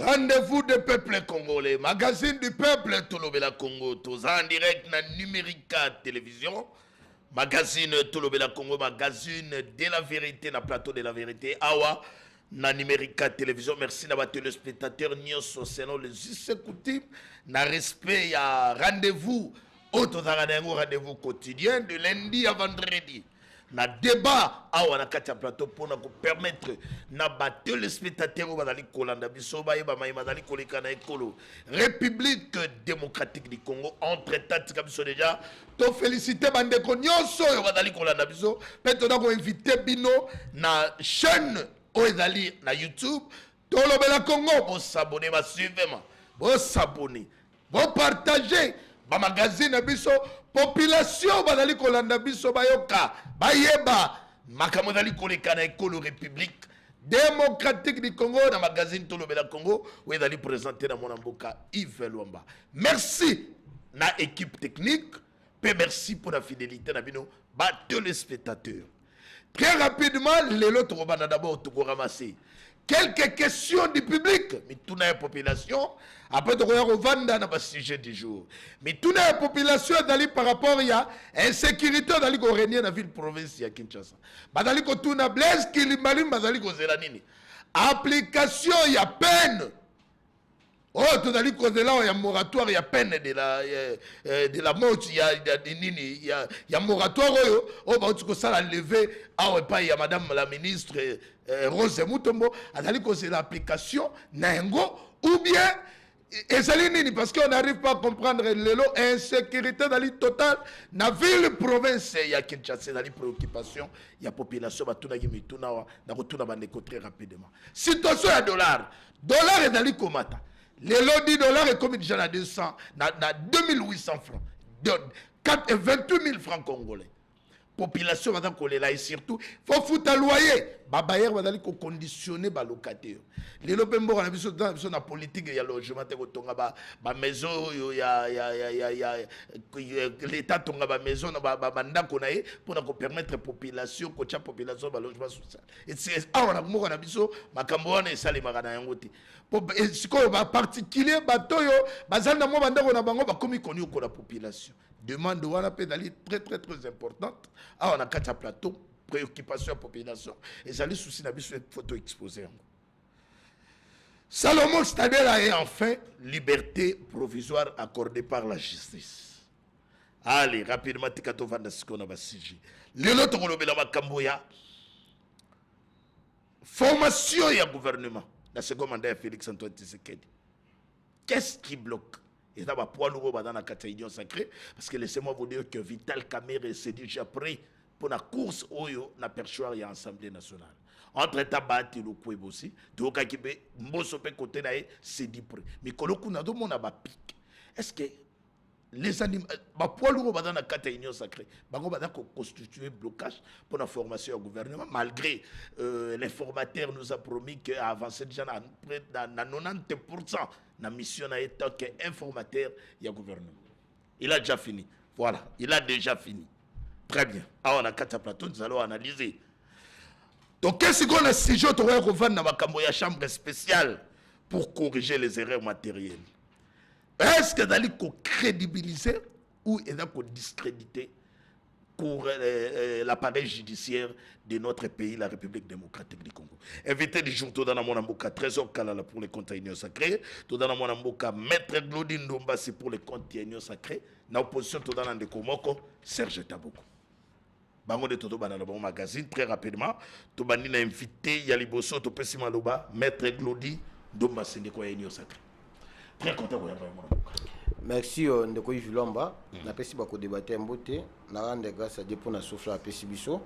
Rendez-vous du peuple congolais, magazine du peuple Tolobela Congo, tous en direct na Numérica Télévision, magazine Tolobela Congo, magazine de la vérité, na plateau de la vérité, awa, na Numérica Télévision. Merci na ba téléspectateurs nyonso selon les us coutumes, na respect ya rendez-vous, rendez-vous quotidien de lundi à vendredi. Na débat awa na kati ya plateau pour nous permettre na ba téléspectateurs bazali kolanda biso ba yeba mai bazali koleka na ekolo République démocratique du Congo entre temps biso déjà to féliciter bande ko nyonso yo bazali kolanda biso peut-être ko inviter bino na chaîne oezali na YouTube Tolobela Congo bo s'abonner ba suivre bo s'abonner bo partager ba magazine biso population bazali kolanda biso bayoka bayeba makambo zali koleka na ekolo République démocratique du Congo na magazine Tolobela Congo où ezali présenté na mona mboka Yves Luamba. Merci na équipe technique pe merci pour la fidélité na bino ba téléspectateurs. Très rapidement les autres robana d'abord tout ramasser quelques questions du public, mais toute la population, après de revendre dans le sujet du jour. Mais toute la population d'aller par rapport à l'insécurité d'aller au régner dans la ville province à Kinshasa. Badali ko tuna Blaise Kilimalim badali ko zelanini. Application il y a peine. Oh, tout d'aller causer là il y a moratoire, il y a peine de la mort, il y a moratoire oh bah tu que ça la lever ah ouais pas il y a madame la ministre Rose Mutombo d'aller causer l'application nango ou bien et parce qu'on n'arrive pas à comprendre l'insécurité dans le total na ville province il y a Kinshasa dans les préoccupations il y a population batuna qui mituna na retourna bandeko très rapidement situation à dollar est dans les comata les lots $10 est comme déjà à 200 na 2800 francs 28 000 francs congolais population va là et surtout faut foutre loyer babayer va d'aller conditionner ba locataire les lopembo on a vu sur la politique il y a logement te kotonga ba maison ya l'état tonga ba maison ba ndako na ye pour na ko permettre population ko tia population ba logement social et c'est on a mo na biso makambo wana esali makana yango te siko ba particulier batoyo bazanda mo bandako na bango ba komi koni ko la population demande wana pe dali très importante ah on a quatre plateau préoccupation à la population et ça les soucis n'a besoin de photo exposée. Salomon Stadela est enfin liberté provisoire accordée par la justice. Allez rapidement tikato vanda sikona basiji. Le loto kolobela makamboya formation ya gouvernement la second mandat de Félix Antoine Tshisekedi. Qu'est-ce qui bloque? Et ça va poids lourd dans la catégorie sacrée parce que laissez-moi vous dire que Vital Kamerhe s'est déjà pris pour la course oyo na perchoir ya Assemblée nationale. Entre tabati le kwe bosi, to ka kibe mboso pe côté na c'est dit près. Mais koloku na do mona ba pique. Est-ce que les animaux ba poids lourd dans la catégorie sacrée, bango ba ko constituer blocage pour la formation au gouvernement malgré l'informateur nous a promis que avancer déjà na 90% na mission na état que informateur ya gouvernement. Il a déjà fini. Voilà, il a déjà fini. Très bien. Alors, on a quatre plateaux, nous allons analyser. Donc, qu'est-ce qu'on a si je t'aurais revenu dans ma chambre spéciale pour corriger les erreurs matérielles? Est-ce que d'aller crédibiliser ou est-ce qu'on discréditer pour l'appareil judiciaire de notre pays, la République démocratique du Congo? Invité du jour, tout dans mon amboka, Trésor Kalala pour les comptes union sacrés, tout dans mon amboka, Maître Glodine Ndomba, c'est pour les comptes union sacrés, dans l'opposition, tout dans Komoko, Serge Taboko. Bango de Toto Banana Bon Magazine, très rapidement, tout bani n'a invité Yaliboso, tout Pessima Loba, Maître Glodine Ndomba, c'est des union sacrés. Très content de vous avoir. Merci Ndeko Yves Luamba. Na pesi bako débattre en beauté. Na rendre grâce à Dieu pour na souffler à pesi biso.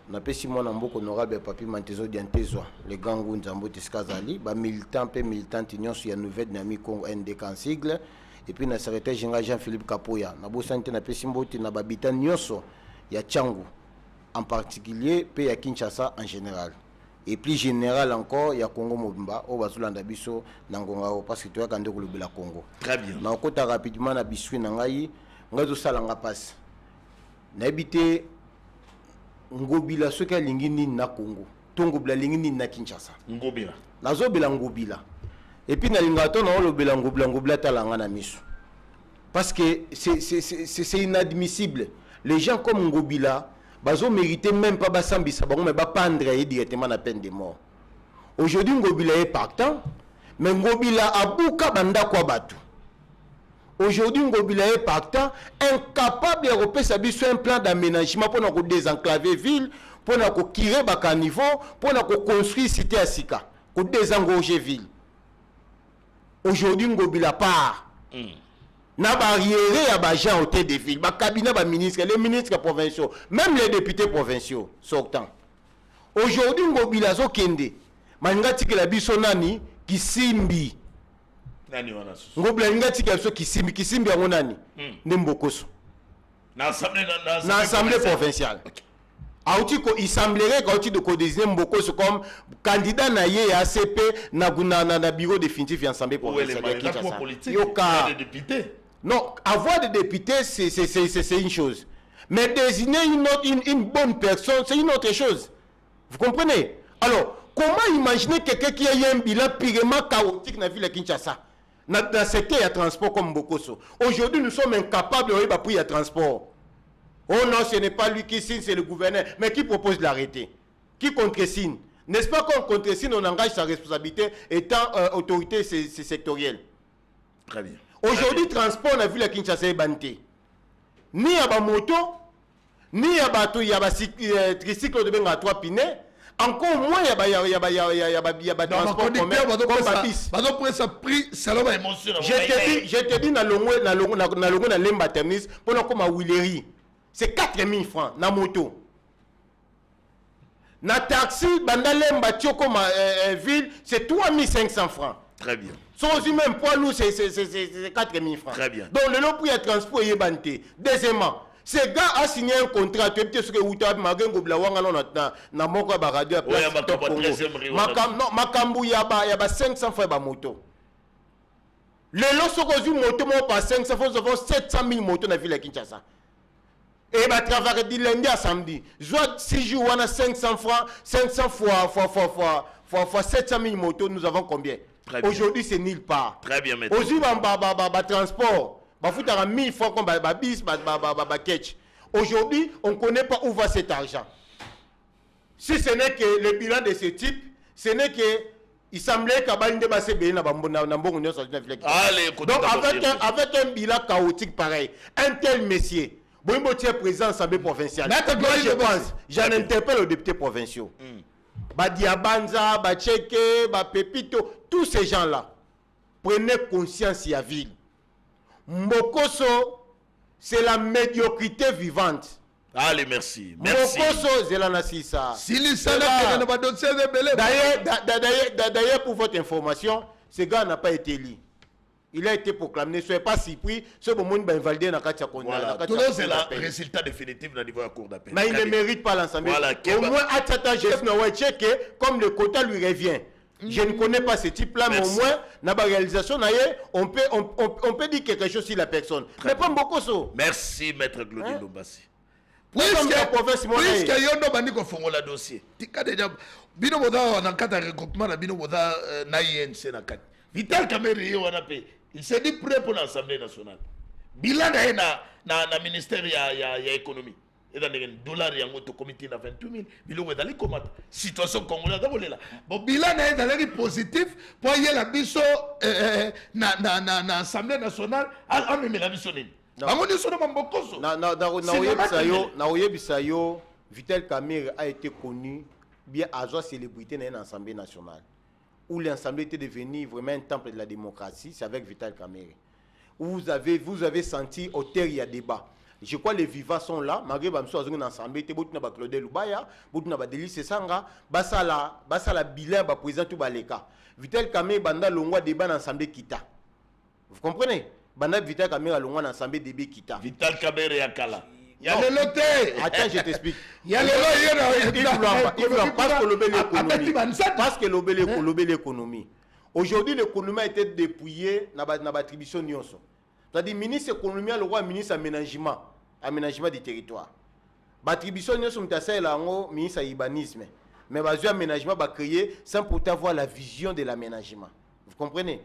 Na pesi mon amboko honorable papi Mantezo Diantezo. Le grand Ngunza Mbote Skazali. Ba militant pe militant nyonso ya nouvelle dynamique Congo NDK en sigle. Et puis na secrétaire général Jean-Philippe Kapoya. Na bo santé na pesi mbote na babitan nyonso ya Tchangu. En particulier pe ya Kinshasa en général. Et plus général encore, il y a Congo Mobimba, au Bazulanda Biso, Nangonga, parce que tu as gagné le Congo. Très bien. Na kota rapidement na bisui nangai, ngazo salanga passe. Na habité ngobila soka lingini na Congo. Tongo bla lingini na Kinshasa. Ngobila. Nazo bela ngobila. Et puis, Nalingato, on a le Ngobila talanga na miso. Parce que c'est inadmissible. Les gens comme Ngobila, ils mérité même pas Bassambisa, mais pas pendre directement la peine de mort. Aujourd'hui, Ngobila est partant, mais Ngobila a bouka banda kwa batu. Aujourd'hui, Ngobila est partant, incapable de repérer sur un plan d'aménagement pour nous désenclaver ville, pour nous tirer baka niveau, pour nous construire cité à Sika, pour désengorger ville. Aujourd'hui, Ngobila part. Na barrière à Bajan au de ville, ba cabinet ba ministre, les ministres provinciaux, même les députés provinciaux sortant. Aujourd'hui, Ngobila zo kende. Mangati ke la biso nani Kisimbi. Nani wana susu. Ngobila ngati ke biso Kisimbi ya nani? Ndembokoso. Na assemblée provinciale. Aouti ko il semblerait qu'aouti de co-désigner Mbokoso comme candidat na ye ACP na bureau définitif de l'Assemblée provinciale. Yoka des députés. Non, avoir des députés, c'est une chose. Mais désigner une bonne personne, c'est une autre chose. Vous comprenez? Alors, comment imaginer quelqu'un qui a eu un bilan purement chaotique dans la ville de Kinshasa? Dans le secteur, il y a transport comme Mbokoso. Aujourd'hui, nous sommes incapables de faire pour transport. Oh non, ce n'est pas lui qui signe, c'est le gouverneur. Mais qui propose de l'arrêter? Qui contre-signe? N'est-ce pas qu'on contre-signe, on engage sa responsabilité étant autorité sectorielle? Très bien. Aujourd'hui, transport, on a vu la Kinshasa est banté. Ni à la moto, ni à la tricycle de benga à 3 pinets. Encore moins, il y a transport comme bis. Je te dis, na lemba terminus, pour nous comme à Willery. C'est 4000 francs, na moto. Na taxi, banda lemba tio comme ville, c'est 3500 francs. Très bien. Sans même poids lourd, c'est 4000 francs. Très bien. Donc, le lot pour y transport est banté. Deuxièmement, ce gars a signé un contrat. Tu es sûr que vous avez magengo blawanga na moko ba radio place. Non, makambu ya ba 500 francs ba moto. Le lot sokozu moto mo pas 500 francs, nous avons 700 000 motos dans la ville de Kinshasa. Et bah travailler du lundi à samedi. Soit 6 jours on a 500 francs, 500 fois 700 000 motos, nous avons combien? Aujourd'hui, c'est nulle part. Très bien, maître. Aujourd'hui, transport, il faut 1000 francs comme bis, catch. Aujourd'hui, on ne connaît pas où va cet argent. Si ce n'est que le bilan de ce type, ce n'est que il semblait qu'il y ait des bases bien dans donc, avec un bilan chaotique pareil, un tel messier, Boimbo est président de l'Assemblée provinciale. Je pense, j'en interpelle aux députés provinciaux. Diabanza, Tcheke, Pepito, tous ces gens-là, prenez conscience, il y a ville. Mbokoso, c'est la médiocrité vivante. Allez, merci. Merci. Mbokoso, c'est la Nassissa. D'ailleurs, pour votre information, ce gars n'a pas été élu. Il a été proclamé, ne soyez pas surpris, ce moment va invalider dans Katia Konda. Tout c'est le résultat définitif de la niveau de la Cour d'appel. Mais il ne mérite pas l'ensemble. Voilà, au moins, à Tata Jeff Nawacheke, comme le quota lui revient. Je ne connais pas ce type-là, mais au moins, dans la réalisation, on peut dire quelque chose sur la personne. Mais pas beaucoup ça. Merci, maître Claudie Lombassi. Puisque yondo bandiko fongola dossier. Tika déjà bino boda na kata regroupement na bino boda na INC na kata. Vital Kamerhe wana pe. Il s'est dit prêt pour l'Assemblée nationale. Bilan na ministère ya économie. Et dans les dollars yango to comité na 28 000 biloko dali comment situation congolaise dabolela. Bon bilan na dali positif pour y la biso na Assemblée nationale a même la biso nini. Bango ni sono mambokoso. Na oyebisayo Vital Kamerhe a été connu bien à sa célébrité dans l'Assemblée nationale. Où l'Assemblée était devenue vraiment un temple de la démocratie, c'est avec Vital Kamerhe. Vous avez senti au terre il y a débat. Je crois que les vivants sont là, malgré que nous avons ensemble, nous avons Claude Lubaya, nous avons Délice Sanga, basala bilan, président tout baleka. Vital Kamerhe banda longwa débat dans l'Assemblée Kita. Vous comprenez? Banda Vital Kamerhe longwa dans l'Assemblée débat Kita. Vital Kamerhe Yakala. Il y a le noté. Attends, je t'explique. Il y a le parce que l'économie. Aujourd'hui, l'économie a été dépouillée dans l'attribution de l'Union. C'est-à-dire, ministre de l'économie, le roi ministre aménagement du territoire. L'attribution de l'Union, c'est le ministre de l'urbanisme. Mais l'aménagement va créer sans pourtant avoir la vision de l'aménagement. Vous comprenez?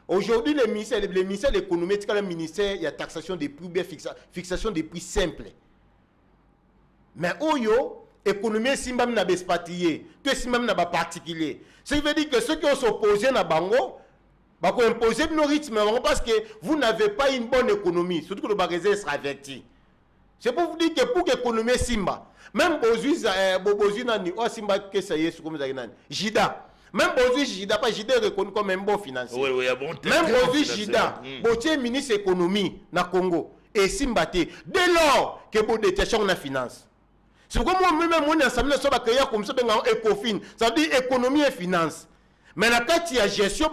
Aujourd'hui, le ministère de l'économie, c'est le ministère, il y a taxation des prix, bien fixation des prix simples. Mais Oyo, économie, si même n'a pas expatrié, que si même n'a pas particulier. Ça veut dire que ceux qui ont s'opposé à Bango, bah, qu'on impose nos rythmes parce que vous n'avez pas une bonne économie, surtout que le bagager sera averti. C'est pour vous dire que pour l'économie Simba, même Bozoui Nani, oh Simba, que ça y est, comme ça y est, Jida. Même Bozoui Jida, pas Jida est reconnu comme un bon financier. Oui, oui, bon. Même Bozoui Jida, Bozoui ministre économie na Congo et Simba Dès lors que vous détechez la finance. C'est pourquoi moi-même, mon ensemble, ça va créer comme ça, Ecofin. Ça veut dire économie et finance. Mais la carte, il y a gestion,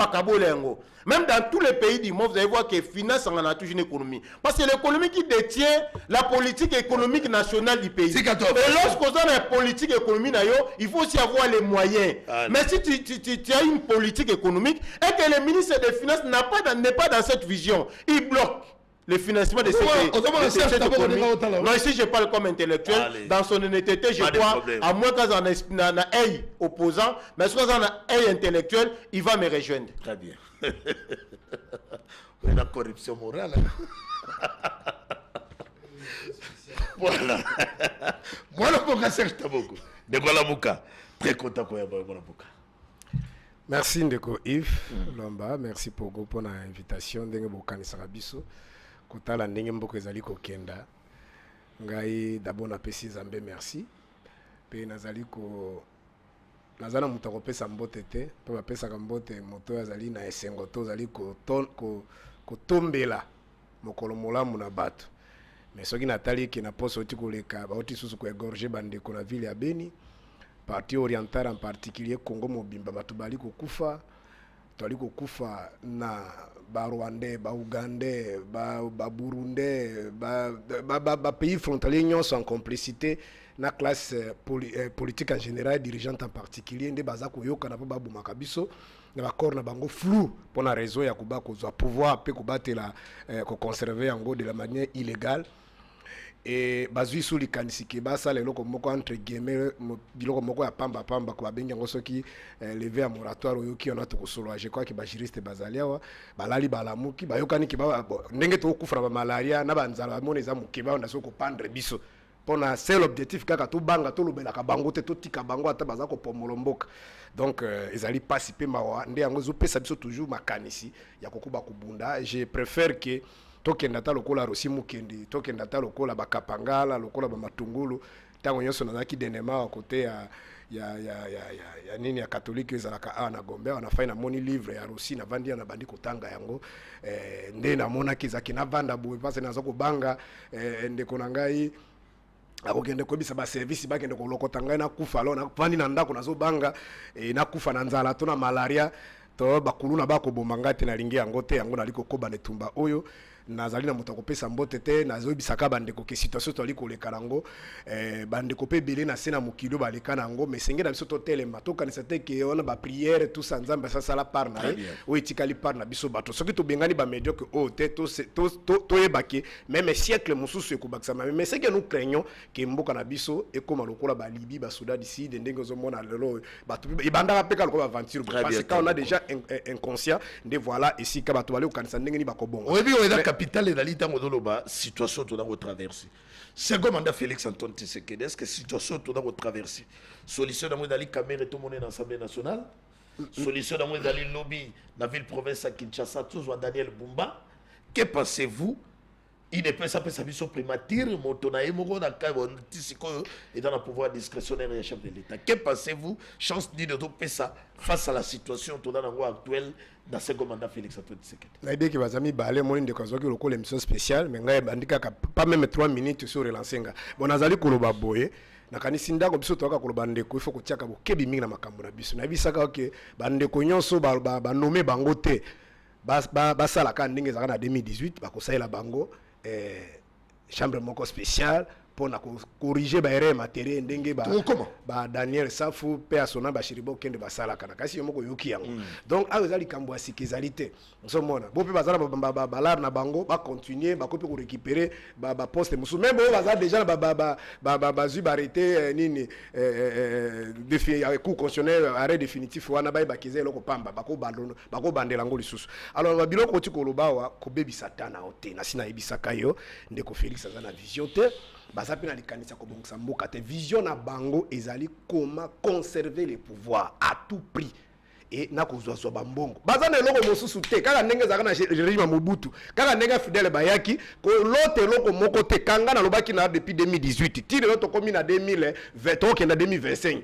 même dans tous les pays du monde, vous allez voir que finance en a toujours une économie. Parce que c'est l'économie qui détient la politique économique nationale du pays. Et lorsqu'on a la politique économique, il faut aussi avoir les moyens. Mais si tu as une politique économique et que le ministre des Finances n'est pas dans cette vision, il bloque le financement de cette économie. Non, ici je parle comme intellectuel. Allez. Dans son honnêteté, je crois, à moins qu'il y ait un œil opposant, mais si il y a un œil intellectuel, il va me rejoindre. Très bien. La corruption morale. Voilà. Voilà pourquoi Serge Taboko. De Gualamuka. Très content qu'on ait Gualamuka. Merci Ndeko Yves Lomba. Merci pour l'invitation. Ndenge Bokani Sarabiso. Kotala ndenge mboko ezali kokenda ngai d'abord na pesi Zambe merci pe nazali ko nazana muto kopesa mbote te pe bapesa ka mbote moto azali na esengo to azali ko tombela mokolo molamu na bato mais soki natali ki na poso oti koleka ba oti susu ko égorger bande ko na ville ya Beni partie orientale en particulier Congo mobimba bato bali ko kufa toli ko kufa na ba Rwandais, ba Ougandais, ba Burundais, ba pays frontaliers nyonso en complicité na classe politique en général, dirigeante en particulier, nde baza koyoka na ba bumaka biso na ba corps na bango flou pour la raison ya kuba ko pouvoir pe kobatela ko conserver yango de la manière illégale. Et bazui sous les canisiki basa le loko moko entre guillemets biloko moko ya pamba ko babengi ngo soki lever à moratoire oyoki on a to solo je crois que ba juriste bazaliawa balali balamuki bayokani ki ba ndenge to kufra ba malaria na banzala moneza mukiba on a soko pendre biso pona seul objectif kaka to banga to lobela ka bango te to tika bango ata baza ko pomolomboka donc ezali pasi pe mawa nde yango zo pesa biso toujours makanisi ya kokuba kubunda. Je préfère que tokenda ta lokola rosi mukendi tokenda ta lokola bakapangala lokola ba matungulu tango nyonso nazaki denema wa kote ya nini ya katolike ezalaka na Gombe on a fait na moni livre ya rosi na vandi na bandi kotanga yango nde na mona kizaki na vanda boye parce nazo ko banga ndeko na ngai akokende kobisa ba service bakende kolokota ngai na kufa lo na vandi na ndako nazo banga na kufa na nzala to na malaria to bakuluna bako bomanga te na lingi yango te yango naliko koba netumba oyo nazali na moto kopesa mbote te nazobisaka bandeko ke situation to aliko lekarango bandeko pe belé na sena mokilo baleka nango mais sengela biso to telema to kanisa te ke on ba prière tout ça nzamba ça sala par na o etikali par na biso bato soki to bengani ba médiocre o te to ebake même siècle mosusu ekobakisa mais c'est que nous craignons que mboka na biso ekoma lokola ba Libye ba Soudan d'ici de ndenge zo mona lelo bato ibanda peka lokola aventure parce que on a déjà inconscient de voilà ici ka bato bale kanisa ndenge ni bakobonga capitale de l'État modoloba situation tout dans votre traversée. Second mandat Félix Antoine Tshisekedi, est-ce que situation tout dans votre traversée? Solution dans la caméra tout le monde dans l'Assemblée nationale. Solution dans le lobby dans la ville province à Kinshasa tous ou Daniel Bumba. Que pensez-vous? Il ne peut pas s'amuser primature, Motonaï Moro dans et dans le pouvoir discrétionnaire et chef de l'État. Que pensez-vous? Chance ni de tout ça face à la situation tout dans le actuel dans ce mandat Félix Antoine Tshisekedi. L'idée que les amis balé mon de kazoki loko l'émission spéciale mais ngai bandika pas même 3 minutes sur relancer nga. Bon nazali koloba boye na kanisi ndako biso toka koloba ndeko il faut ko tiaka bo kebi mingi na makambo na biso. Na bisaka ke bandeko nyonso ba nommer bango te. Ba sala ka ndenge zaka na 2018 ba ko saela bango chambre moko spéciale pour corriger ba erreur matériel ndenge comment ba Daniel Safu pe asona ba shiribo kende ba sala kana kasi yomoko yoki yango donc a ezali kambo ya sikizalité nsomona bo pe bazala ba lar na bango ba continuer ba kopi ko récupérer ba poste musu même bo bazala déjà ba zu arrêté nini défi coup constitutionnel arrêt définitif wana ba kize loko pamba ba ko bandela ngo lisusu alors ba biloko ti ko lobawa ko bebi satana ote na sina ebisaka yo ndeko Félix azana vision te bazapi na likanisa ko bongisa mboka te vision na bango ezali comment conserver les pouvoirs à tout prix et na kozwa bambongo bazana eloko mosusu te kaka ndenge zaka na régime Mobutu kaka ndenge Fidèle bayaki ko lote eloko moko te kanga na lobaki na depuis 2018 tire loto komi na 2020 okenda 2025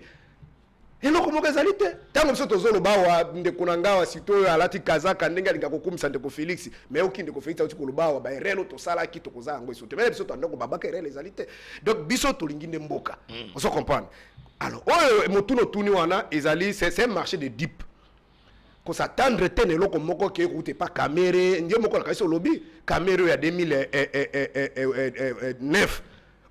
eloko moko ezali te tango biso tozoloba wa ndeko na ngawa sito alati kazaka ndenge alinga kokumisa ndeko Félix mais okinde ko Félix auti koloba wa ba erelo tosala ki tokoza yango iso te mais biso tandoko babaka erelo ezali te donc biso tolingi nde mboka on se comprendre alors motuno tuni wana ezali c'est un marché de deep ko s'attendre te ne loko moko ke route pas caméra ndio moko la kasi lobby caméra ya 2009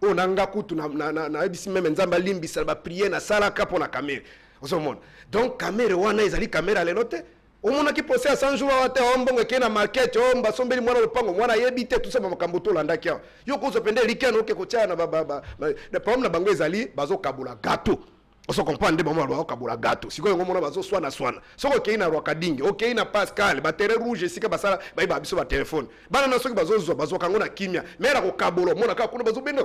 onanga kutu na ebisi même nzamba limbisa ba prier na sala ka pona caméra osomona donc caméra wana ezali caméra lelo te omona ki posé à 100 jours wa te ombongo ke na market omba sombeli mwana lopango mwana yebite tout ça makambo to landa kia yo ko zo pende likeno ke ko tia na ba de problème na bango ezali bazo kabula gâteau on se comprend de moment ba kabula gâteau siko ngo mona bazo swana soko ke ina rwaka dingi okay na Pascal ba terre rouge sika basala ba iba biso ba téléphone bana na soki bazo kango na kimia mera ko kabulo mona ka kuna bazo benda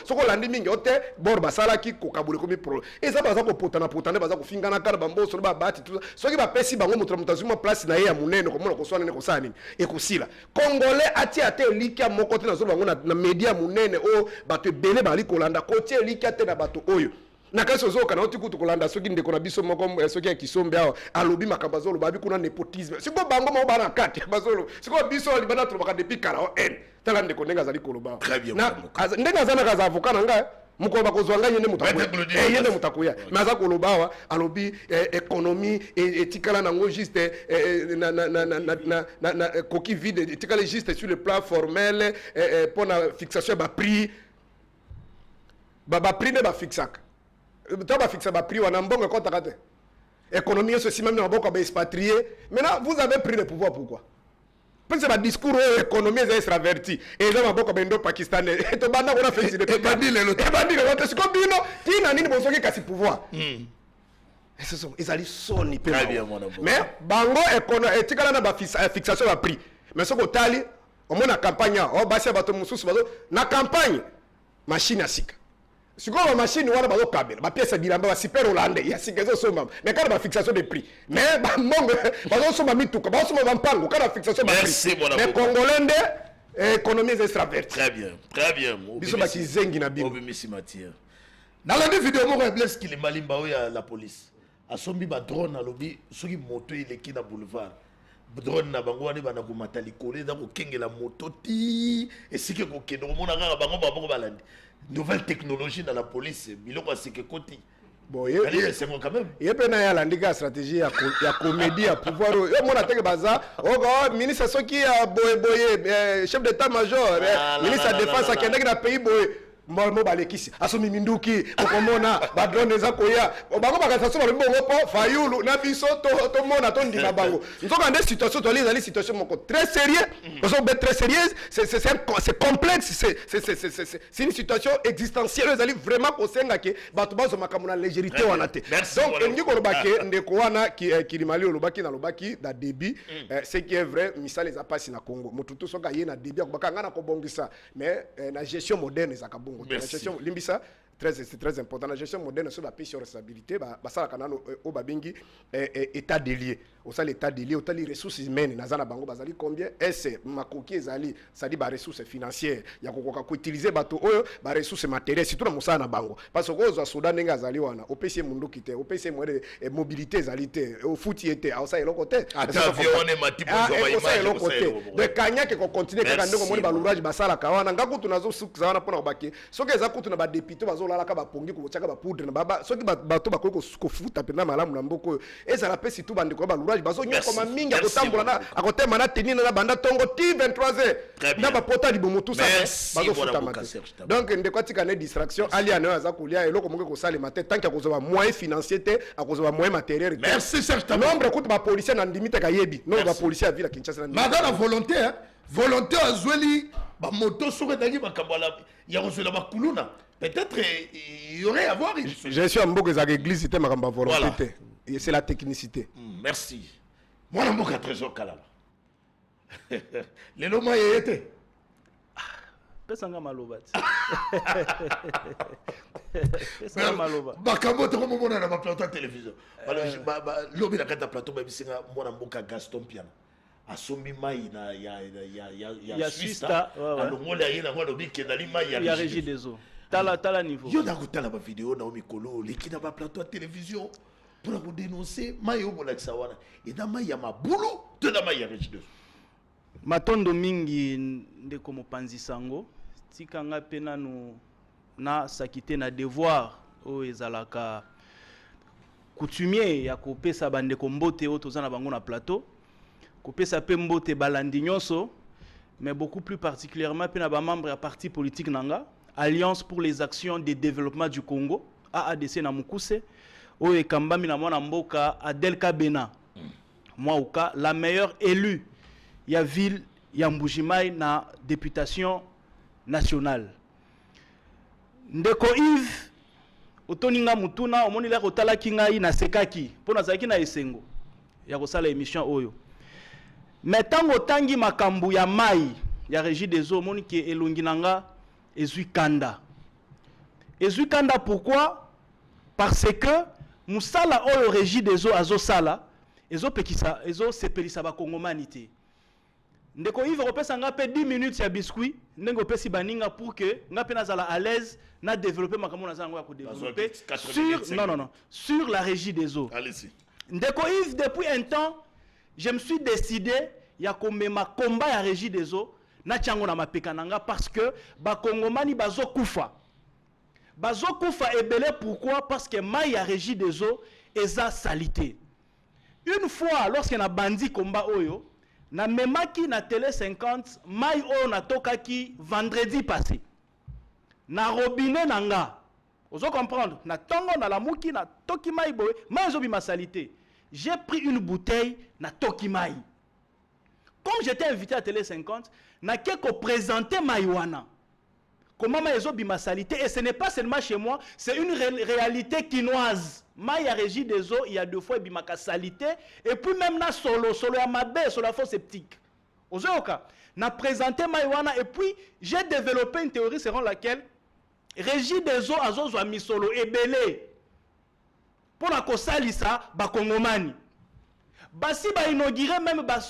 soko landi mingi ote bor basala ki ko kabule komi pro eza baza ko potana baza ko fingana kala bamboso ba bati tout soki ba pesi bango mutazuma place na ye ya munene ko mona ko swana ne ko sani e ko sila congolais ati ate likia moko te na zo bango na media munene o bato bele bali ko landa ko tie likia te na bato oyo na kasi ozoka na oti kutu kolanda soki ndeko na biso moko soki ya kisombe awo alobi makambo azolo babi kuna nepotisme siko bango mo bana kati bazolo siko biso libana tulobaka depuis kala en tala ndeko ndenga zali koloba na ndenga zana kaza avocat na nga muko bakozwa nga yende mutakuya yende mutakuya maza koloba alobi économie etikala nango juste na coquille vide etikala juste sur le plan formel pour la fixation ba prix ba prix ne ba fixaka tu vas fixer le prix, on a un bon compte à économie, ceci même, on a beaucoup expatrié. Maintenant, vous avez pris le pouvoir, pourquoi? Parce que le discours économie est extraverti. Et là, on a beaucoup de Pakistanais. Et tu vas faire des choses. Et bandit le c'est comme Bino. Tu n'as ni de pouvoir. Ils allaient sonner. Mais, bango économie, tu as fixation de prix. Mais ce que tu as dit, au moins la campagne, na campagne, machine à sika. Si vous avez une machine, vous avez une pièce de bilan, super hollandais, il y a 5 ans, mais quand il y a une fixation de prix. Mais vous avez une fixation de prix. Mais Congolais, économie extravertie. Très bien, très bien. Biso ba kizengi na bino. Dans la vidéo, moi, je sais qu'il est malimba à la police. A sombi ba drone na lobby, soki moto il est qui na boulevard. Drone na bango ane bana ko matali kolé da ko kengela moto ti et c'est que ko kendo mona nga bango balandi. Nouvelle technologie dans la police, biloko aseke koti. Bon, c'est bon quand même. Il y a une stratégie à comédie à pouvoir. Il y a baza. Oh, ministre Soki a boye chef d'état-major, ministre de défense a Kenya na pays boye. Mo balekisi asomi minduki okomona badrone eza koya bango bakasaso ba bongo po fayulu na biso to mona to ndima bango nzoka nde situation to les situation moko très sérieux oso be très sérieuse c'est complexe c'est une situation existentielle ezali vraiment kosenga ke bato bazo makamuna légèreté wana te donc ngi ko lobake ndeko wana ki limali lobaki na lobaki da débit ce qui est vrai misala les apasi na Congo motutu soka ye na débit akobaka ngana ko bongisa mais na gestion moderne ezaka la gestion limbisa c'est très important. La gestion moderne sur la piste sur responsabilité, ça la canal au babingi état délié. Au sein l'état délié, au les ressources humaines, nazana bango bazali combien? Est-ce makoki ezali, ça dit ba ressources financières. Ya ko utiliser bato oyo ba ressources matérielles surtout na musana na bango. Parce que ozo Soudan nga zali wana, au PC mundu kité, au PC moyen mobilité zalité, au footi était, au ça eloko te. Ata vione matipo zo ba image. De kanya ke ko continuer ka ndeko moni ba lourage basala kawana ngaku tunazo suka wana pona obaki. Soke eza kutu na ba député la ka bapongi ko tshaka ba poudre na baba soki bato ba ko futa pena malamu na mboko ezala pesi tu bandiko ba personnage bazo Merci. comme minga Merci, kotambola na Mwana akotema na tenir na banda tongo ti 23h Très bien. na ba pota libomo tout ça Merci, bazo Mwana futa Mboka mate Serge Tabou. donc ndeko atika na distraction ali ana aza kolia eloko moko kosala matin tant que akozwa moyen financier te akozwa moyen matériel te. Merci Serge Tabou. nombre écoute ba policier na ndimite ka yebi non ba Merci. policier à ville à Kinshasa na Maga la volonté, hein. Volonté à Zoueli, bah moto sur Dagi Bakabala, il y a reçu la Bakuluna. Peut-être il y aurait à voir. je suis en mboka za église c'était ma volonté Voilà. te. Et c'est la technicité. Merci. Moi, je suis trésor Kalala. Les lomas y étaient. Pesanga maloba. Pesanga maloba. Bakambo te komo mona na ba plateau télévision. Lobi na kata plateau ba bisinga mona mboka Gaston Piana. Asombi mai na ya Suista. Alongola yena ngwa lobi kendali mai Il y a Régie des eaux. Tala niveau. Yo na kutala ba vidéo na omikolo leki na ba plateau télévision pour ko dénoncer mai yo mona kisawana. Et na mai ya mabulu de na mai ya Régie des eaux. Matondo mingi ndeko mopanzi sango tikanga pena na sakite na devoir o ezalaka coutumier ya kopesa bandeko mbote o tozana bango na plateau kopesa pe mbote balandi nyonso mais beaucoup plus particulièrement pena ba membre ya parti politique nanga Alliance pour les actions de développement du Congo AADC na Mukuse o ekambami na mwana mboka Adelka Bena moi au cas la meilleure élue ya ville ya Mbujimai na députation nationale. Ndeko Yves otoninga mutuna omoni la kotala kingai na sekaki pona zaki na esengo ya kosala émission oyo. Mais tango tangi makambu ya mai ya Régie des eaux omoni ke elongi nanga ezui kanda. Ezui kanda pourquoi? Parce que musala oyo Régie des eaux azo sala ezo pekisa ezo sepelisa ba kongomanité. Ndeko Yves repesa nga pe 10 minutes ya biscuit ndenge opesi baninga pour que nga pe nazala à l'aise na développer makambo nazala ngo ya ko développer sur la Régie des eaux. Allez-y. Ndeko Yves depuis un temps je me suis décidé ya komema combat ya Régie des eaux na tiango na mapeka nanga parce que ba kongomani bazo kufa ebele pourquoi parce que mai ya Régie des eaux eza salité. Une fois lorsque na bandi combat oyo na memaki na télé 50 mai o na tokaki vendredi passé na robinet nanga ozo comprendre na tongo na lamuki na toki mai boy mai zo bima salité j'ai pris une bouteille na toki mai comme j'étais invité à télé 50 na keko présenter mai wana comment mai zo bima salité et ce n'est pas seulement chez moi c'est une réalité quinoise. Mai à Régie des eaux, il y a 2 fois bimaka salité et puis même na solo ya mabe, solo la fausse sceptique. Ozoka, na présenté Maïwana et puis j'ai développé une théorie selon laquelle Régie des eaux azozo mi solo et belé pour la kosalisa ba kongomani. Basi ba inaugurer même ba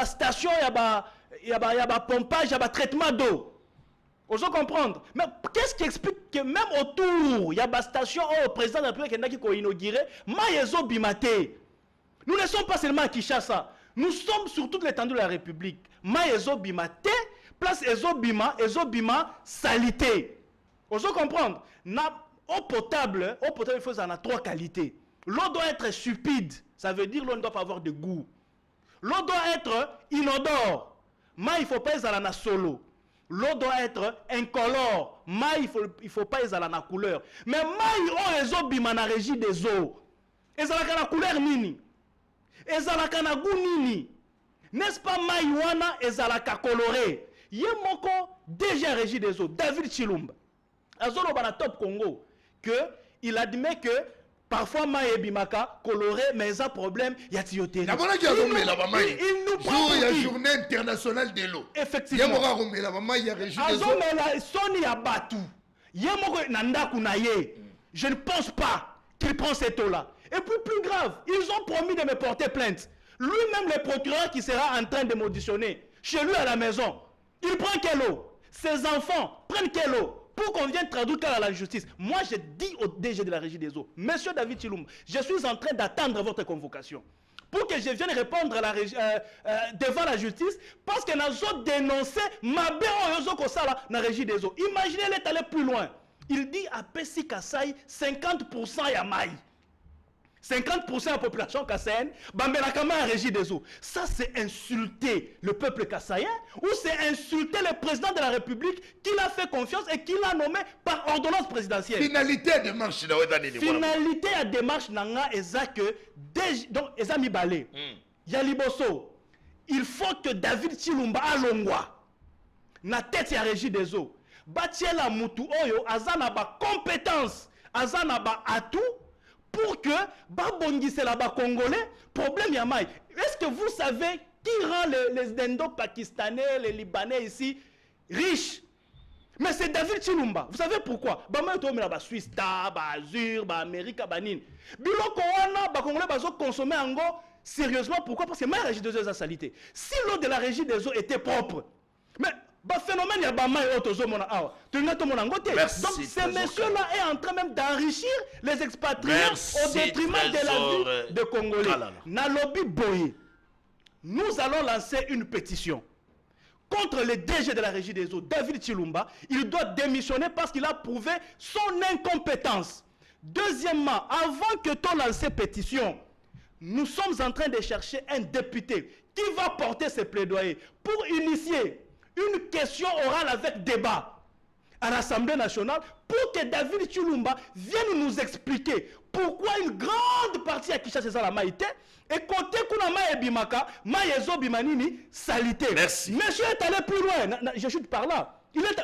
station ya ba pompage ya ba traitement d'eau. Vous comprendre. Mais qu'est-ce qui explique que même autour, il y a une station au président de la République qui a inauguré, Maïezo Bimate. Nous ne sommes pas seulement à Kinshasa, nous sommes sur toute l'étendue de la République. Maïezo Bimate, place Ezo Bima, salité. Vous comprendre. Eau potable, il faut en avoir 3 qualités. L'eau doit être stupide, ça veut dire l'eau ne doit pas avoir de goût. L'eau doit être inodore. Il ne faut pas être en solo. L'eau doit être incolore. Mai, il faut pas ezala na couleur. Mais mai o ezo bima na Régie des eaux. Ezala na couleur nini? Ezala na goût nini? N'est-ce pas mai wana ezala ka coloré? Ye moko déjà Régie des eaux, David Chilumba. Azolo bana Top Congo que il admet que parfois mai bimaka coloré mais ça problème y a tioté. Il nous prend il y a journée internationale de l'eau. Effectivement. Je ne pense pas qu'il prend cette eau-là. Et puis plus grave, ils ont promis de me porter plainte. Lui-même le procureur qui sera en train de m'auditionner chez lui à la maison, il prend quelle eau? Ses enfants prennent quelle eau? Pour qu'on vienne traduire à la justice. Moi, je dis au DG de la Régie des eaux, Monsieur David Chilumba, je suis en train d'attendre votre convocation pour que je vienne répondre à devant la justice parce que nous avons dénoncé ma la Régie des eaux. Imaginez, elle est allée plus loin. Il dit à Pessi Kassai 50% ya maï. 50% de la population kassaïenne, Bambelakama a régi des eaux. Ça, c'est insulter le peuple kassaïen ou c'est insulter le président de la République qui l'a fait confiance et qui l'a nommé par ordonnance présidentielle. Finalité de démarche. Finalité à démarche nanga est que donc eza mibale. Yaliboso, il faut que David Chilumba alongwa na tête ya régie des eaux. Batiela mutu oyo azana ba compétence, azana ba atout pour que babongise la ba congolais problème yamai. Est-ce que vous savez qui rend les Indo-Pakistanais, les Libanais ici riches? Mais c'est David Chilumba. Vous savez pourquoi? Bama to mena ba Suisse, ba Azur, ba Amérique, ba nin. Biloko wana ba congolais bazo consommer ango sérieusement. Pourquoi? Parce que ma régie des eaux a salité. Si l'eau de la régie des eaux était propre, mais bah phénomène y a pas mal autozo mona awa. Tu n'as ton monangote. Donc ces messieurs-là est en train même d'enrichir les expatriés au détriment de la vie des Congolais. Nalobi Boye, nous allons lancer une pétition contre le DG de la régie des eaux, David Chilumba. Il doit démissionner parce qu'il a prouvé son incompétence. Deuxièmement, avant que tu lances pétition, nous sommes en train de chercher un député qui va porter ses plaidoyers pour initier une question orale avec débat à l'Assemblée nationale pour que David Chilumba vienne nous expliquer pourquoi une grande partie à Kinshasa la maïté et côté kuna maï bimaka maïezo bimanini salité. Merci. Monsieur est allé plus loin. Je chute par là. Il est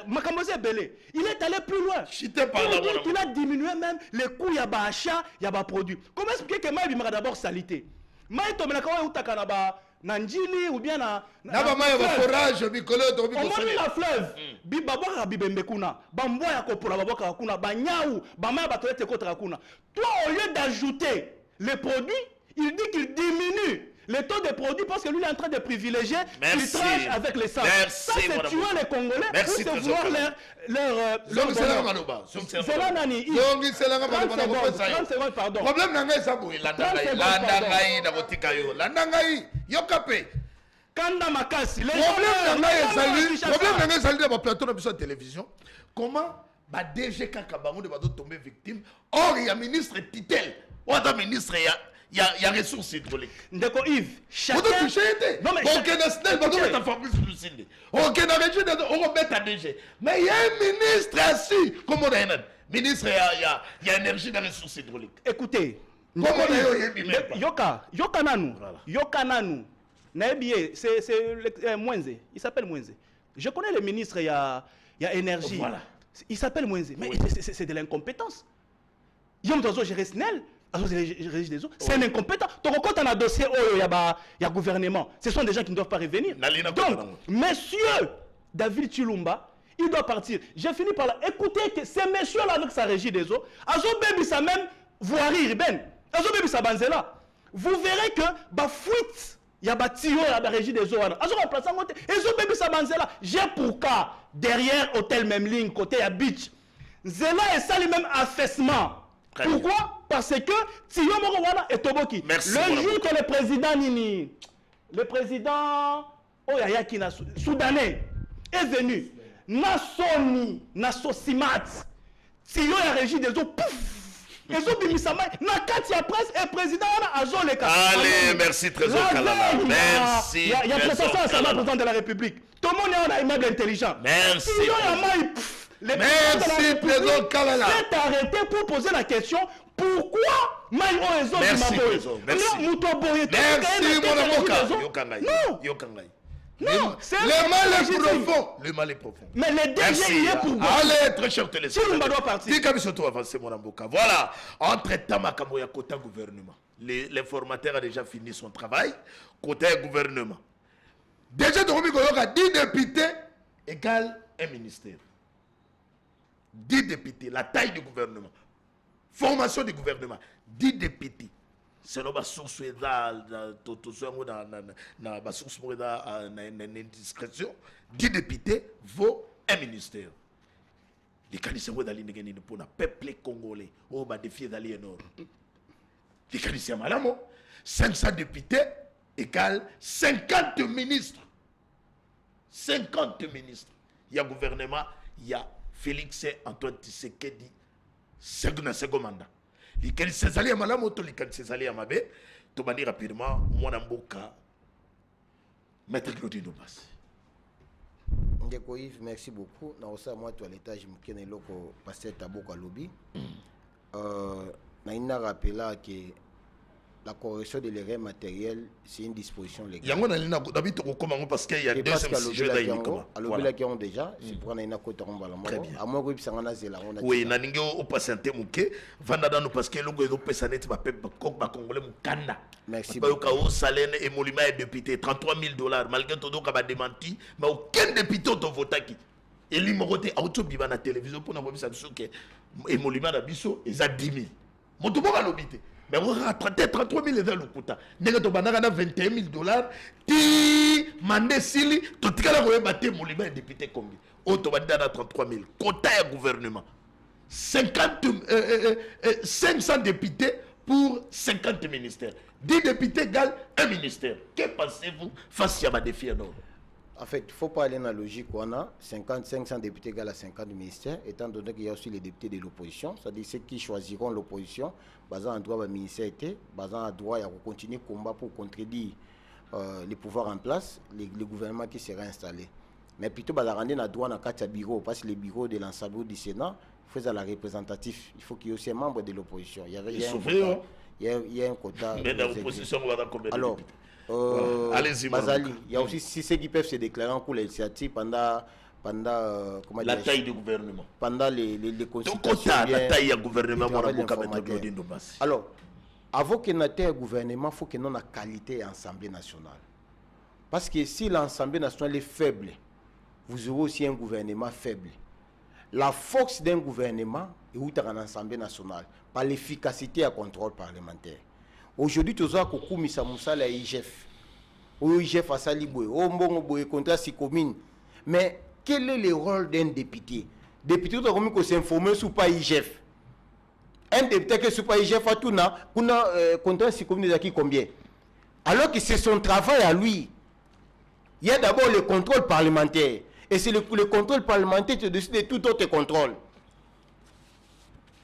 allé plus loin. Il a diminué même les coûts yaba achat yaba produit. Comment expliquer que maï bimaka d'abord salité? Maï to menaka wa utaka na ba Nanjili ou bien na forage bikolo to bikolo la fleuve bibabaka bibembe kuna bamboya ya kopola babaka kuna banyau bamaya batolete kotaka kuna. Toi au lieu d'ajouter les produits, il dit qu'il diminue les taux de produits parce que lui il est en train de privilégier filtrage avec les sables. Ça c'est tuer les Congolais pour se vouloir leur nani 30 secondes pardon. Problème nanga esaboui landangai yokape Kanda makasi problème nanga ezali na ba plateau na biso ya télévision. Comment ba DG kaka bango de bato tomber victime or il y a ministre titel ou ata ministre il y a ressources hydrauliques. Ndeko Yves, chacun... Non mais chacun... Mais il y a un ministre assis. Comment on a un ministre, il y a énergie dans les ressources hydrauliques. Écoutez, Yoka Nanu, c'est Mwenze. Il s'appelle Mwenze. Je connais le ministre, il y a énergie. Voilà. Il s'appelle Mwenze. Mais c'est de l'incompétence. Yom Tozo Géresnel. C'est un incompétent. Donc, quand on a un dossier, il y a gouvernement. Ce sont des gens qui ne doivent pas revenir. Donc, monsieur David Chilumba, il doit partir. J'ai fini par là. Écoutez que ces messieurs-là, avec sa régie des eaux, Azo Baby, ça même voirie, Azo Baby, ça banzela. Vous verrez que, fuite, il y a Tio, il y a la régie des eaux. Azo remplace en côté. Azo Baby, ça banzela. J'ai pour cas, derrière Hôtel Même Ligne, côté à Beach, Zela et ça, même affaissement. Pourquoi? Parce que Tio Morowana est Toboki. Le jour que le président soudanais est venu, Nassoni, Nassosimat, Tio a régi des eaux, pouf! Et zo bimisama na kati ya presse et président a le cas. Allez, merci Trésor Kalala. Merci. Il y a professeur Sama, président de la République. Tout le monde est un immeuble intelligent. Merci. Merci Trésor Kalala. C'est arrêté pour poser la question pourquoi Maïo Ezo Merci Trésor. Merci. Merci mon avocat. Non. Non, le mal est profond. Le mal est profond. Mais le DG il est pour vous. Allez, très cher téléspectateur. Chilumba doit partir. Dis comme surtout avancer mon avocat. Voilà. Entre-temps, Makamoya côté gouvernement. L'informateur a déjà fini son travail. Côté gouvernement. Déjà, il y a 10 députés égale un ministère. 10 députés, la taille du gouvernement. Formation du gouvernement. 10 députés. C'est la source indiscrétion. 10 députés vaut un ministère. Les candidates pour le peuple congolais. Oh, bah, défi d'aller nord. Les candidates malamo. 500 députés égale 50 ministres. 50 ministres. Il y a gouvernement, il y a Félix Antoine Tshisekedi, second mandat. likanisi ezali ya malamu to likanisi ezali ya mabe tobandi rapidement mwana mboka maître Claudine Ndombasi. Ndeko Yves, merci beaucoup. Na osa moi to à l'étage muke na eloko pasteur Taboko lobby. Na ina rappela que la correction de l'erreur matérielle, c'est une disposition légale. Yango na lina d'habitude ko comment parce qu'il y a deuxième sujet d'ailleurs. Alors bila qui ont déjà, c'est pour na ina ko tomba la mort. À moi ko bisanga zela on a. Oui, na ningo au patienté muke vanda dans parce que longo ezo pesa net ba pep ba congolais mukanda. Merci. Ba yoka o salaire et molima est député $33,000 malgré tout donc ba démenti, mais aucun député auto votaki. Et lui moroté auto biba na télévision pour na bobisa biso que et molima na biso eza 10,000. Moto boka lobité. Mais on a 33 000 dans le quota. N'est-ce pas $21,000 ti mandé sili tout le monde a battu mon libre député combien automatique dans 33 000 quota à gouvernement 500 députés pour 50 ministères 10 députés égale un ministère. Que pensez-vous face à ma défi énorme? En fait, il ne faut pas aller dans la logique où on a 500 députés égale à 50 ministères, étant donné qu'il y a aussi les députés de l'opposition, c'est-à-dire ceux qui choisiront l'opposition, basant en droit de ministère, basant en droit, il y a continuer le combat pour contredire les pouvoirs en place, le gouvernement qui sera installé. Mais plutôt, il y a droit dans le bureau, parce que le bureau de l'Assemblée du Sénat fait la représentatif. Il faut qu'il y ait aussi un membre de l'opposition. Il y a un quota. Mais dans l'opposition, on va combien de députés? Allez-y, Bazali, il y a aussi ceux qui peuvent se déclarer en cours l'initiative pendant la taille du gouvernement. Pendant les consultations. Donc, la taille du gouvernement, alors, avant que notre gouvernement, il faut que nous ayons la qualité de l'Assemblée nationale. Parce que si l'Assemblée nationale est faible, vous aurez aussi un gouvernement faible. La force d'un gouvernement est où dans l'Assemblée nationale, par l'efficacité et le contrôle parlementaire. Aujourd'hui, tu as Kokumisa Moussala et IGF. Ou IGF a Saliboué, ou Mbongo contrat si commune. Mais quel est le rôle d'un député? Député, tu as s'informer sur pas IGF. Un député qui est sur pas IGF a tout, contrat si commune de combien? Alors que c'est son travail à lui. Il y a d'abord le contrôle parlementaire. Et c'est le contrôle parlementaire qui décide de tout autre contrôle.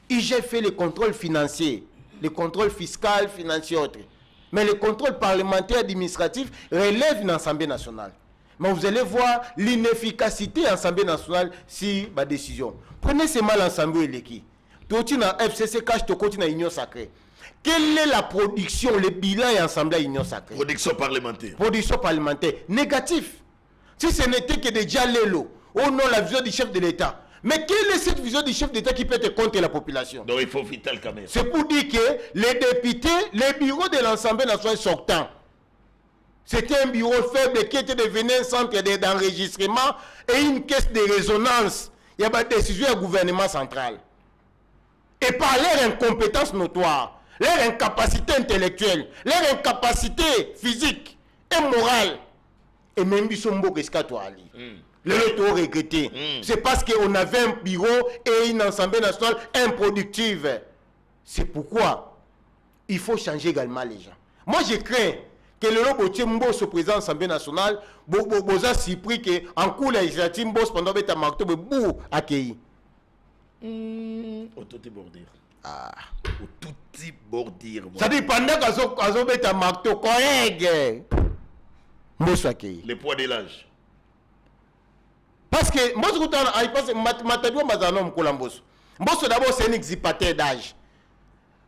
IGF fait le contrôle financier. Le contrôle fiscal, financier, autre. Mais le contrôle parlementaire administratif relève une Assemblée nationale. Mais vous allez voir l'inefficacité de l'Assemblée nationale si ma décision. Prenez seulement l'Assemblée et l'équipe. Tout dans FCC cache tout côté dans l'Union sacrée. Quelle est la production, le bilan de l'Assemblée Union sacrée? Production parlementaire. Production parlementaire. Négatif. Si ce n'était que déjà l'élo, au nom de la vision du chef de l'État. Mais quelle est cette vision du chef d'État qui peut être contre la population? Donc il faut vital quand même. C'est pour dire que les députés, les bureaux de l'Assemblée nationale sortant, c'était un bureau faible qui était devenu un centre d'enregistrement et une caisse de résonance. Il y a des décisions du gouvernement central. Et par leur incompétence notoire, leur incapacité intellectuelle, leur incapacité physique et morale, et même Bissombo Keskatoali. Le taux regretté. C'est parce qu'on avait un bureau et une Assemblée nationale improductive. C'est pourquoi il faut changer également les gens. Moi, je crains que le Robotier Mbos, président de l'Assemblée nationale, Boza surpris qu'en cours législatif, Mbos, pendant que tu as marqué, Bou accueilli. Au tout bordir. Au tout bordir. Ça dit pendant que tu as marqué, collègue, Mbos accueilli. Le poids de l'âge. Parce que moi, je pense que Matadou Mazanom Kolambos. Mbos d'abord, c'est un exipataire d'âge.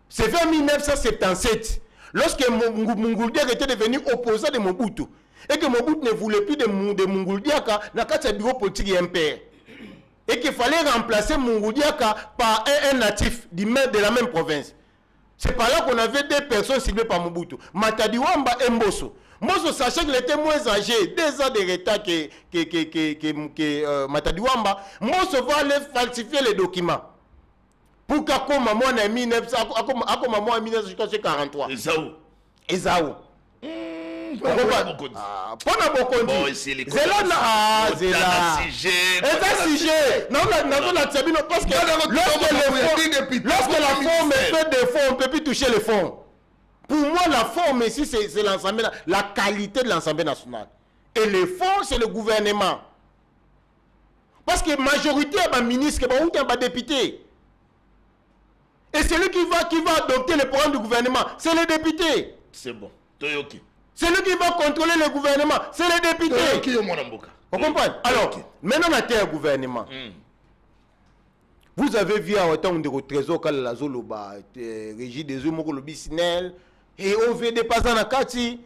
C'est vers 1977, lorsque Munguldia était devenu opposant de Mobutu, et que Mobutu ne voulait plus de Munguldia dans le bureau politique MPR. Et qu'il fallait remplacer Munguldia par un natif de la même province. C'est par là qu'on avait deux personnes ciblées par Mobutu. Matadiwamba et Mbosso. Mbosso, sachant qu'il était moins âgé, 2 ans de retard que Matadiwamba, Mbosso va aller falsifier les documents. Pour qu'à maman en 1943. Esaou. Pona bokondi. Zela na zela. Sujet. Non, parce que lorsque la forme fait des fonds, on ne peut plus toucher les fonds. Pour moi, la forme ici, c'est l'Assemblée, la qualité de l'Assemblée nationale. Et le fond, c'est le gouvernement. Parce que la majorité est un ministre, est un député. Et Et celui qui va adopter le programme du gouvernement, c'est le député. C'est bon. Toyoki. Celui qui va contrôler le gouvernement, c'est le député. Toyoki yo mwana mboka. Vous comprenez? Alors, maintenant on a un gouvernement. Vous avez vu à autant de trésor quand la zolo ba régie des eaux moko lobi Sinel et OVD pas en akati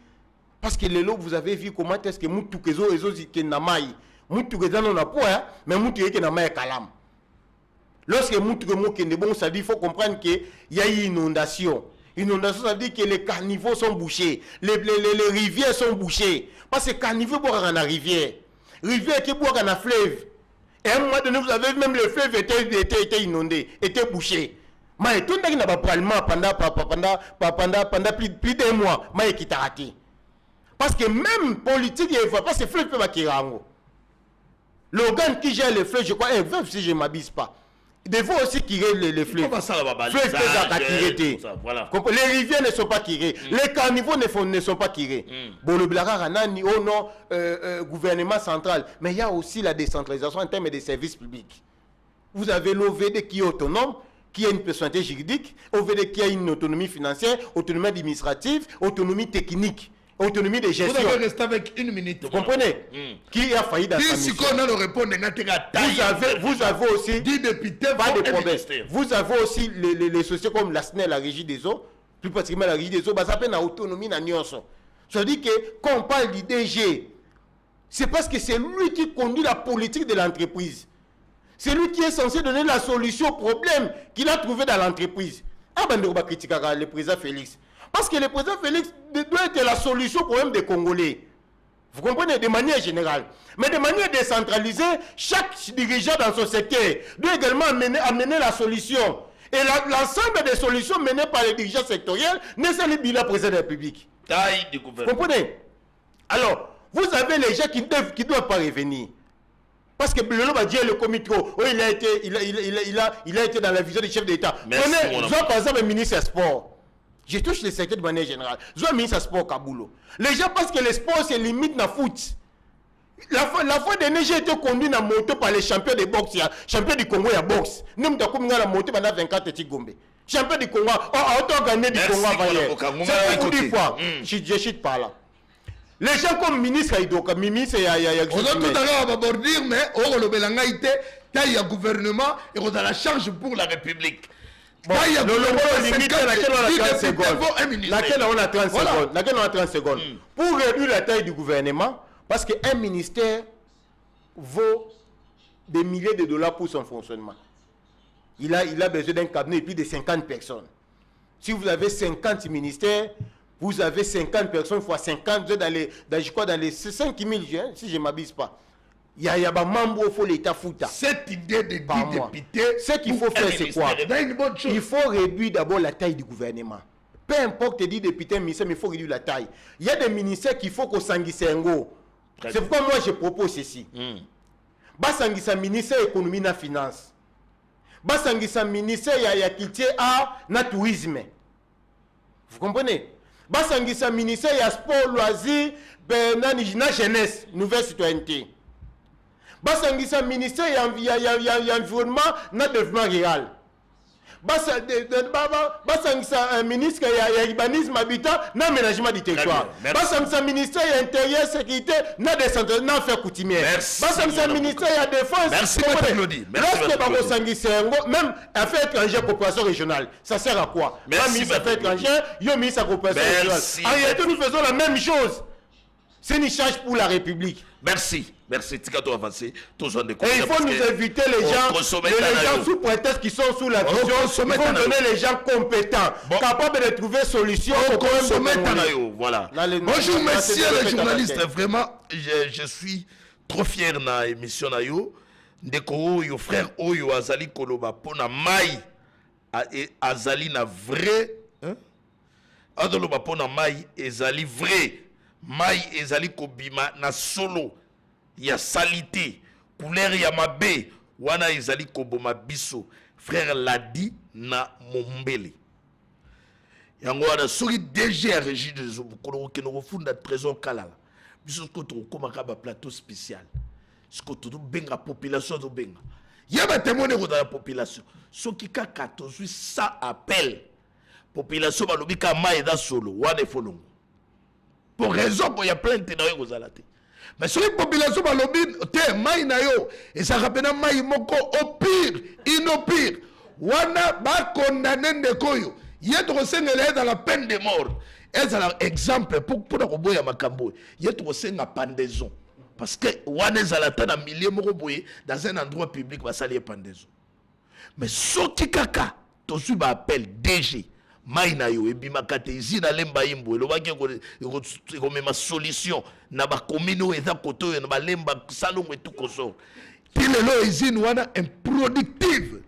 parce que les lots vous avez vu comment est-ce que mutu kezo ezo zike na mai mutu kezo na poa mais mutu yeke na mai kalam. Lorsque mutu ke mokende bon ça dit il faut comprendre que il y a une inondation. Inondation ça veut dire que les caniveaux sont bouchés, les rivières sont bouchées parce que caniveau boire dans la rivière qui boire dans la fleuve. Et à un moment donné, vous avez vu même le fleuve était inondé, était bouché. Mais tout le monde n'a pas parlement pendant plus d'un mois, mais qui t'a raté. Parce que même politique, il faut pas ce fleuve peut pas l'organe qui gère le fleuve, je crois, si je ne m'abuse pas. Il faut aussi tirer les fleuves. Les rivières ne sont pas tirées. Les caniveaux ne sont pas tirés. Bon, le Blara Ranani, oh non, gouvernement central. Mais il y a aussi la décentralisation en termes de services publics. Vous avez l'OVD qui est autonome, qui a une personnalité juridique, OVD qui a une autonomie financière, autonomie administrative, autonomie technique. Autonomie de gestion. Vous avez resté avec une minute. Vous comprenez? Qui a failli dans sa mission. Vous avez aussi 10 députés, pas de problème. Vous avez aussi les sociétés comme la SNEL, la Régie des eaux, plus particulièrement la Régie des eaux, ça s'appelle l'autonomie dans l'Union. Ça veut dire que quand on parle du DG, c'est parce que c'est lui qui conduit la politique de l'entreprise. C'est lui qui est censé donner la solution au problème qu'il a trouvé dans l'entreprise. Ah ben, on va critiquer le président Félix. Parce que le président Félix doit être la solution au problème des Congolais. Vous comprenez? De manière générale. Mais de manière décentralisée, chaque dirigeant dans son secteur doit également amener la solution. Et l'ensemble des solutions menées par les dirigeants sectoriels n'est pas le bilan président de la République. Taille du gouvernement. Vous comprenez? Alors, vous avez les gens qui ne doivent pas revenir. Parce que le comité, il a été dans la vision du chef d'État. Prenez, par exemple, le ministre des Sports. Je touche le secteur de manière générale. Je suis ministre du sport Kaboulo. Les gens pensent que le sport se limite dans le foot. La fois dernière, j'ai été conduit dans la moto par les champions de boxe, champion du Congo à boxe. Nous avons comme la moto pendant 24 petits Gombe. Champion du Congo, autant gagné du Congo avant hier. C'est pour dire quoi? Je chute par là. Les gens comme ministre Idoka, ministre on a tout à l'heure à dire, mais on a été taille à gouvernement et on a la charge pour la République. Bon, laquelle on a 30 secondes. Pour réduire la taille du gouvernement, parce qu'un ministère vaut des milliers de dollars pour son fonctionnement. Il a besoin d'un cabinet et plus de 50 personnes. Si vous avez 50 ministères, vous avez 50 personnes fois 50, vous êtes dans les 5 000, si je ne m'abuse pas. Il y a des membres, il faut l'État fouta. Cette idée de 10 députés, ce qu'il faut faire, c'est quoi? Il faut réduire d'abord la taille du gouvernement. Peu importe, 10 députés, mais il faut réduire la taille. Il y a des ministères qu'il faut qu'on s'enguisse un go. C'est pourquoi moi je propose ceci. S'enguisse un ministère économie et finance. S'enguisse un ministère culture, art, tourisme. Vous comprenez? S'enguisse un ministère sport, loisirs, jeunesse, nouvelle citoyenneté. Basangisa ministère il y a environnement na développement rural. Basangisa un ministre il y a urbanisme habitat na aménagement du territoire. Basangisa ministère il y a intérieur sécurité na décentralisation na affaires coutumières. Basangisa ministère il y a défense. Merci Claudie. Lorsque basangisa même affaires étrangères coopération régionale, ça sert à quoi? Ministre affaires étrangères, yo ministre coopération régionale. En réalité nous faisons la même chose. C'est une charge pour la République. Merci. Tikato avancé. Et il faut nous éviter les gens sous prétexte qui sont sous la vision. Il faut donner les gens compétents, capables de trouver solution au problème. Voilà. Bonjour messieurs les journalistes. Vraiment, je suis trop fier de l'émission. Ndeko yo frère Oyo Azali Koloba pona mai Azali na vrai. Adoloba pona mai Azali vrai. Mai Azali Kobima na solo. Il y a salité, couleur ya mabe, wana ezali koboma biso, frère l'a dit na mombele. Yango wana soki DG a régi de zobukolo ke no funda trésor kalala. Biso ko to komaka ba plateau spécial. Ce que tout benga population to benga. Yaba témoigner dans la population. Ce qui kaka tozui ça appelle population balobika maïda solo wane folongo. Pour raison qu'il y a plein de ténèbres aux alatés. Mais sur les populations balobi te mai na yo et ça rappelle mai moko au pire, inopire. Wana ba condamné de koyo. Yetro sengele dans la peine de mort. Et c'est un exemple pour la makambo. Yetro senga pendaison. Parce que wana zalata na milliers moko boye dans un endroit public va salir pendaison. Mais soki kaka to su ba appel DG maina yo ebimakate izina lemba imbo elobaki ko mema solution na ba commune eza koto na ba lemba salongo etukoso tilelo izine wana improductive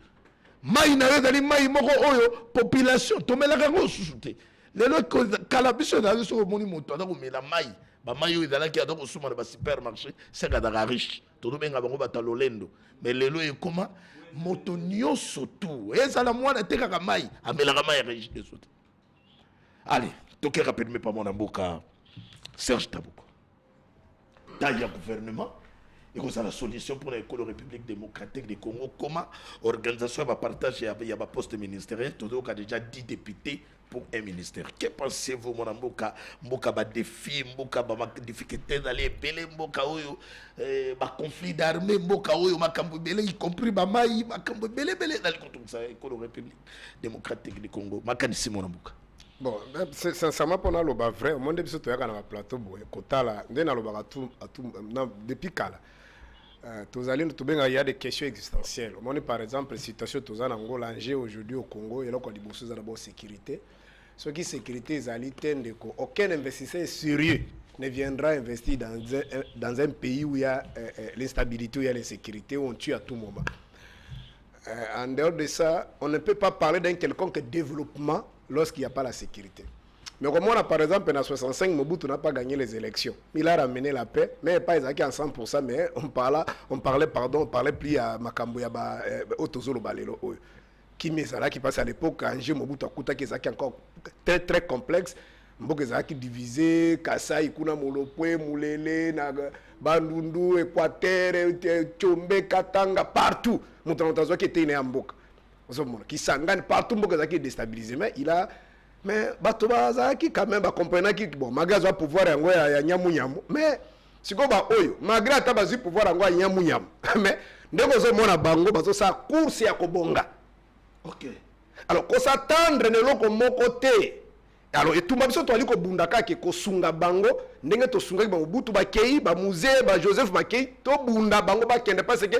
maina yo dali mai moko oyo population tomelaka ngo susute lelo kala biso na so moni moto ata komela mai ba mai yo ezalaki ata kosuma na ba supermarché seka daga riche todo benga bango batalolendo mais lelo ekoma moto nyonso tu ezala mwana tekaka mai amelaka mai riche de sote. Allez, toke rapidement pas mon amboka Serge Tabouko taille gouvernement et que ça la solution pour l'école République démocratique du Congo. Comment organisation va partager il y a un poste ministériel tout a déjà 10 députés pour un ministère. Que pensez-vous mon amboka mboka ba défi mboka ba difficulté d'aller belé mboka oyo ba conflit d'armée mboka oyo makambo belé y compris ba mai makambo belé dans le contexte ça école République démocratique du Congo makanisi mon amboka. Bon, sincèrement, pour nous, c'est vrai. Au monde de ce plateau, depuis quand il y a des questions existentielles. Au monde, par exemple, la situation de Angola, aujourd'hui au Congo, il y a d'abord sécurité. Ce qui est sécurité, aucun investisseur sérieux ne viendra investir dans un pays où il y a l'instabilité, où il y a l'insécurité, où on tue à tout moment. En dehors de ça, on ne peut pas parler d'un quelconque développement lorsqu'il n'y a pas la sécurité. Mais comme on a par exemple en 65, Mobutu n'a pas gagné les élections. Il a ramené la paix, mais pas exactement en 100%, mais on parlait plus à Makambo Yaba Otozolo Balelo. Qui passe à l'époque, Angé Mobutu Akuta qui est encore très très complexe. Mbok qui divisé, Kasai, Kuna Molopwe, Moulele, Bandundu, Équateur, Tchombe, Katanga, partout. Moutantazo qui était né en Mbok. Qui s'engage partout, Mbok qui est déstabilisé. Mais il a. Mais Batoba qui quand même comprendre que bon, magasin pouvoir en ya nyamu nyamu. Mais si ko ba oyo, malgré tabazi pouvoir en nyamu nyamu. Mais ndeko zo mona bango bazo sa course ya kobonga. OK. Alors ko s'attendre ne loko moko te. Alors et tout mabiso to ali ko bundaka ke ko sunga bango, ndenge to sunga ba butu ba kei, ba musée, ba Joseph Makei, to bunda bango ba kende parce que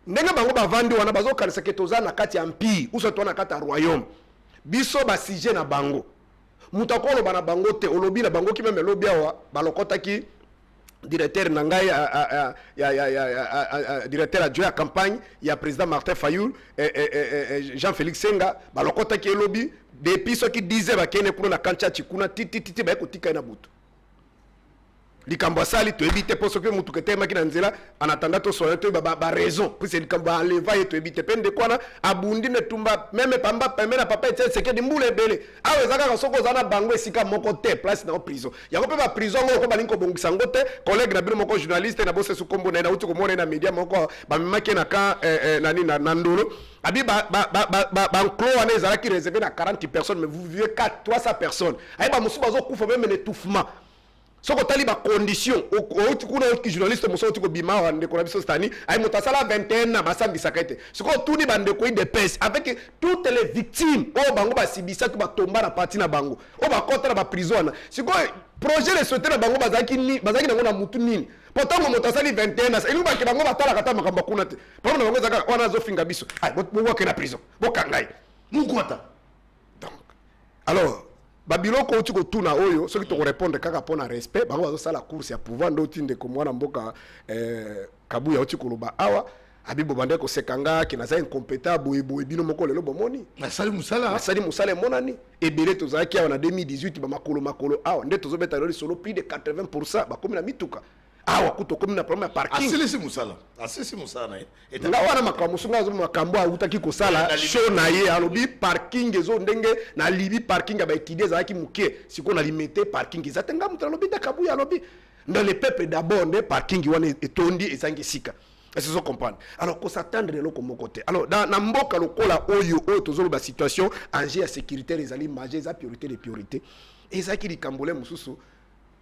ndenge bango ba vandi wana bazo kanisa ke toza na kati ya empire, ou so to na kati ya royaume. Biso ba sujet na bango mutakolo bana bango te olobi na bango ki même lobi awa balokota ki directeur nangai directeur adjoint à campagne ya président Martin Fayulu Jean-Félix Senga balokota ki lobi depuis ceux qui disaient ba kene kuna na kancha chikuna titi ba ekotika na butu likambo sali to éviter pour ce que mutu kete makina nzela en attendant to soyo to ba raison pour c'est likambo enleva et to éviter pende kwana abundi ne tumba même pamba na papa et c'est que di mbule bele awe zaka soko zana bango esika moko te place na prison ya ko pe ba prison ngoko balinko bongisa ngote collègue na bino moko journaliste na bosse su kombo na uti ko mona na media moko ba mimaki na ka nani na ndolo abi ba enclos wana ezala ki réservé na 40 personnes mais vous vivez 300 personnes ay ba musuba zo kufa même l'étouffement. Si vous avez des conditions, les journalistes sont bima de Korabiso Stani, ay mutasala 21 na masambi sakete. Si vous avez des coins de pèse avec toutes les victimes, oh bango ba sibisa tu ba tomba na parti na bango, oh ba kontra ba prison. Si vous projet les souhaiter na bango bazaki na ngona mutu nini. Pourtant mo mutasali 21 na ilu ba ke bango batala kata makamba kuna te. Pour na bango zaka wana zo finga biso. Ay bo ke na prison. Bo kangai. Mukota. Donc alors Babiloko uti ko tuna oyo soki to répondre kaka pona respect bango bazo sala course ya pouvoir ndo tinde ko mwana mboka kabuya uti ko loba awa abibo bande ko sekanga ki naza incompétent boye bino moko lelo bomoni nasali musala monani ebele tozaki awa na 2018 ba makolo awa nde tozobeta lelo solo plus de 80% bakomi na mituka awa kuto komi na problème ya parking asisi musala nga wana makambo sunga zo makambo awutaki ko sala show na ye alobi parking ezo ndenge na libi parking ba étudier zaki muke siko na limiter parking zatenga mutu alobi da kabuya alobi dans le peuple d'abord ne parking wana etondi ezangi sika Est-ce que vous comprenez? Alors, qu'on s'attendre de l'autre côté. Alors, dans Mboka, la situation, enjeu de sécurité, les alliés majeurs, la priorité des priorités. Et ça qui dit Cambodais, Moussou,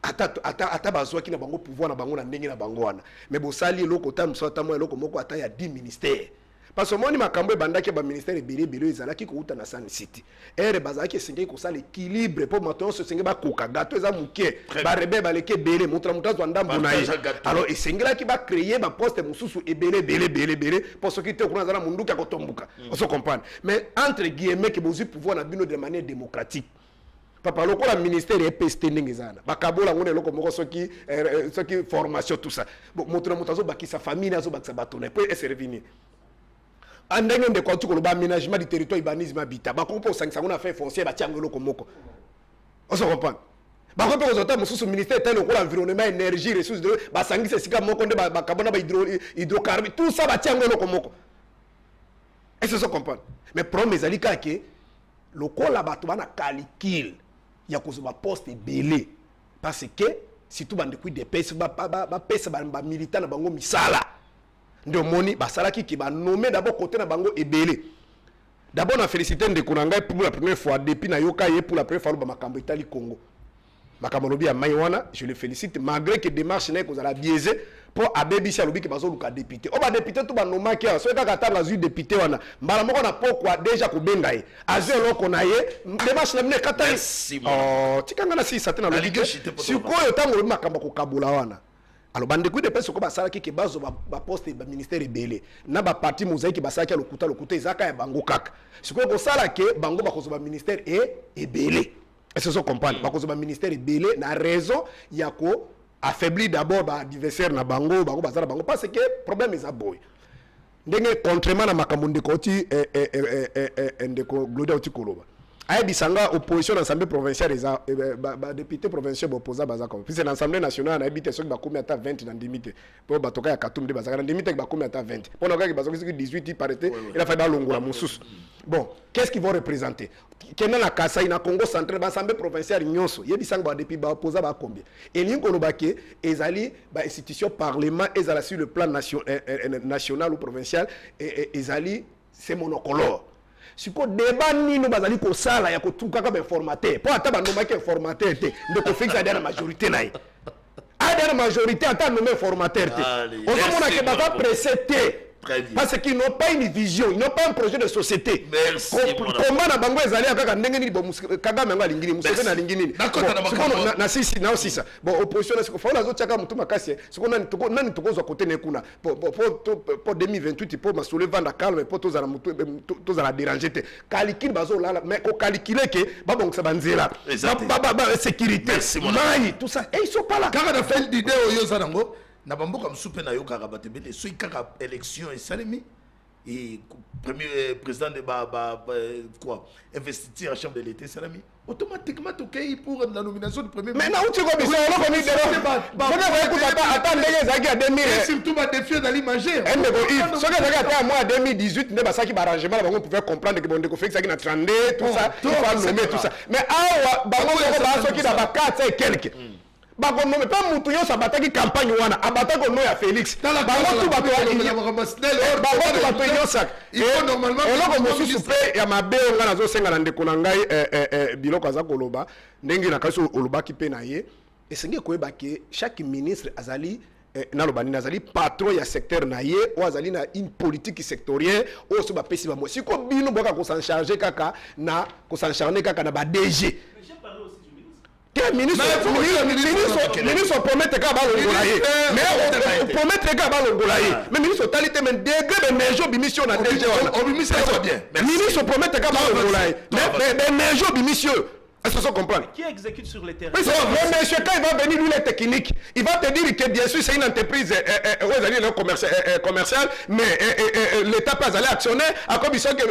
ata bazwa qui na bango pouvoir na bango na ndenge na bango wana. Mais bo sali l'autre côté, Moussou, ata moi, l'autre moko, ata ya 10 ministères. Parce que moi, je suis bandaki ba ministère belé belé ezalaki ko uta na San City. Ere bazaki sengi ko sala équilibre pour maintenant se sengi ba koka gato eza muke ba rebe ba leke belé montra mutazo ndambo na ye. Alors esengela ki ba créer ba poste mususu ebelé belé pour ce qui te kuna zala munduka ko tombuka. On se comprend. Mais entre guillemets que bozu pouvoir na bino de manière démocratique. Papa loko la ministère est pesté ndengezana. Bakabola ngone loko moko soki formation tout ça. Bon montra mutazo baki sa famille nazo bakisa batone pour essayer revenir. Andenge de kwa tuko ba aménagement du territoire urbanisme habita ba kompo sangisa ngona fait foncier ba tiango loko moko. On se comprend. Ba kompo kozota mususu ministère tel ko l'environnement énergie ressources de ba sangisa sika moko nde ba kabona ba hydrocarbures tout ça ba tiango loko moko. Est-ce que ça comprend? Mais problème ezali ka ke lokola bato bana calcul ya kozoba poste belé parce que si tout bande ku des pèse ba pèse ba militant na bango misala. Ndio moni basalaki ki ba nommé d'abord côté na bango ebele. D'abord on a félicité Ndeko Nanga pour la première fois depuis na yoka ye pour la première fois ba makambo Italie Congo. Makambo lobi ya Maiwana, je le félicite malgré que démarche na ko za la biaisé pour abebisi lobi ki bazo luka député. O ba député tout ba nomaki so ka kata la zu député wana. Mbala moko na pokwa déjà ko benga ye. Azo loko na ye démarche na mine kata. Oh, tikanga na si satana lobi. Sikoyo tango lobi makambo ko kabula wana. Alors bande coup de pèse ko basala ki bazo ba poste ba ministère ebele na ba parti mosaïque basala ki lokuta ezaka ya bango kaka sikoyo ko sala ke bango ba kozo ba ministère ebele est-ce que vous comprenez ba kozo ba ministère ebele na raison ya ko affaiblir d'abord ba adversaire na bango basala bango parce que problème est boy ndenge contrairement na makambo ndeko ti ndeko Glodia oti koloba aye bisanga opposition à l'Assemblée provinciale les députés provinciaux opposés baza comme puis c'est l'Assemblée nationale na habité ceux qui ba combien à 20 dans limite pour batoka ya Katumbi baza dans limite ba combien à 20 pour na ka baza 18 parité il a fait dans longola mususu bon qu'est-ce qu'ils vont représenter kena na Kasai na Congo central ba Assemblée provinciale nyonso ye bisanga ba depuis ba opposés ba combien et lingo lobake ezali ba institution parlement ezala sur le plan national ou provincial et ezali c'est monocolore. Si ko débat nino bazali ko sala ya ko tuka ka informateur po ata banoma ke informateur te ndeko fixa derrière majorité naï a derrière majorité ata nommé informateur te ozomona ke baza pressé parce qu'ils n'ont pas une vision, ils n'ont pas un projet de société. Merci. Comment na bango ezali akaka ndenge ni Kagame ngo alingini musebe na lingini d'accord na sisi na aussi ça bon opposition c'est faut la zo tchaka mutu makasi siko nani tokozwa côté nekuna pour 2028 pour masole vanda calme pour tous la mutu tous la déranger te calcul bazo là mais ko calculer que ba bon ça banzela ba sécurité mai tout ça et ils sont pas là quand on a fait l'idée au Yozanango na bamboka msupe na yoka rabatebele so ikaka élection et salemi et premier président de quoi investiture à chambre de l'été salami automatiquement toqué pour la nomination du premier mais na uti ko biso lo ko ni dero soka ba écoute ata ndenge zaki à 2000 surtout ba défier dans l'imagé soka zaki ata moi 2018 ne ba saki ba arrangement bango pouvait comprendre que bonde ko fixe zaki na 32 tout ça il faut nommer tout ça mais awa bango ko ba soki da ba 4 et quelques bako no me pas mutu yo sabataki campagne wana abatako no ya Félix dans la bango tu bato ya bango tu bato yo sak il faut normalement eloko mosusu pe ya mabe nga nazo senga na ndeko na ngai biloko aza koloba ndenge na kaso olobaki pe na ye esengi koyeba ke chaque ministre azali naloba nini azali patron ya secteur na ye o azali na une politique sectorielle o so ba pesi ba mo siko bino boka ko s'en charger kaka na ko s'en charger kaka na ba DG ministre promet que mais promettre que mais ministre talité mais degré de nejo bimission na DG ministre promet que mais nejo bimission est-ce que ça comprend qui exécute sur le terrain mais monsieur quand il va venir lui les techniques il va te dire que bien sûr c'est une entreprise commerciale mais l'état pas aller actionnaire à comme ils sont que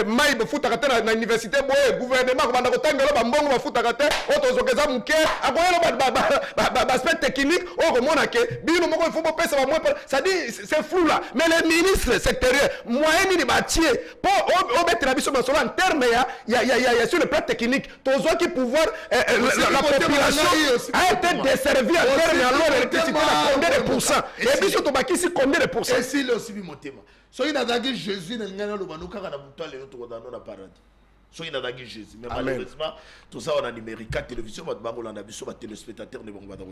mai futa kata na université boy gouvernement ko banda ko tangelo ba mbongo ba futa kata otozokeza muke akoyelo ba aspect technique o ko mona ke bino moko il faut pesa ba moins ça dit c'est flou là mais les ministres sectoriels moyen ni bâtier pour mettre la biso en terme ya sur le plan technique technique. Tozo qui pouvoir la population a été desservie en termes de l'électricité à combien de pourcents. Et puis surtout ici combien de pourcents. Et si le aussi motema. So il a dagi Jésus na ngana lo banuka na mutwa le to dans na paradis. So il a dagi Jésus mais malheureusement tout ça on a numérique télévision ba bango na biso ba téléspectateurs ne bango ba dawo.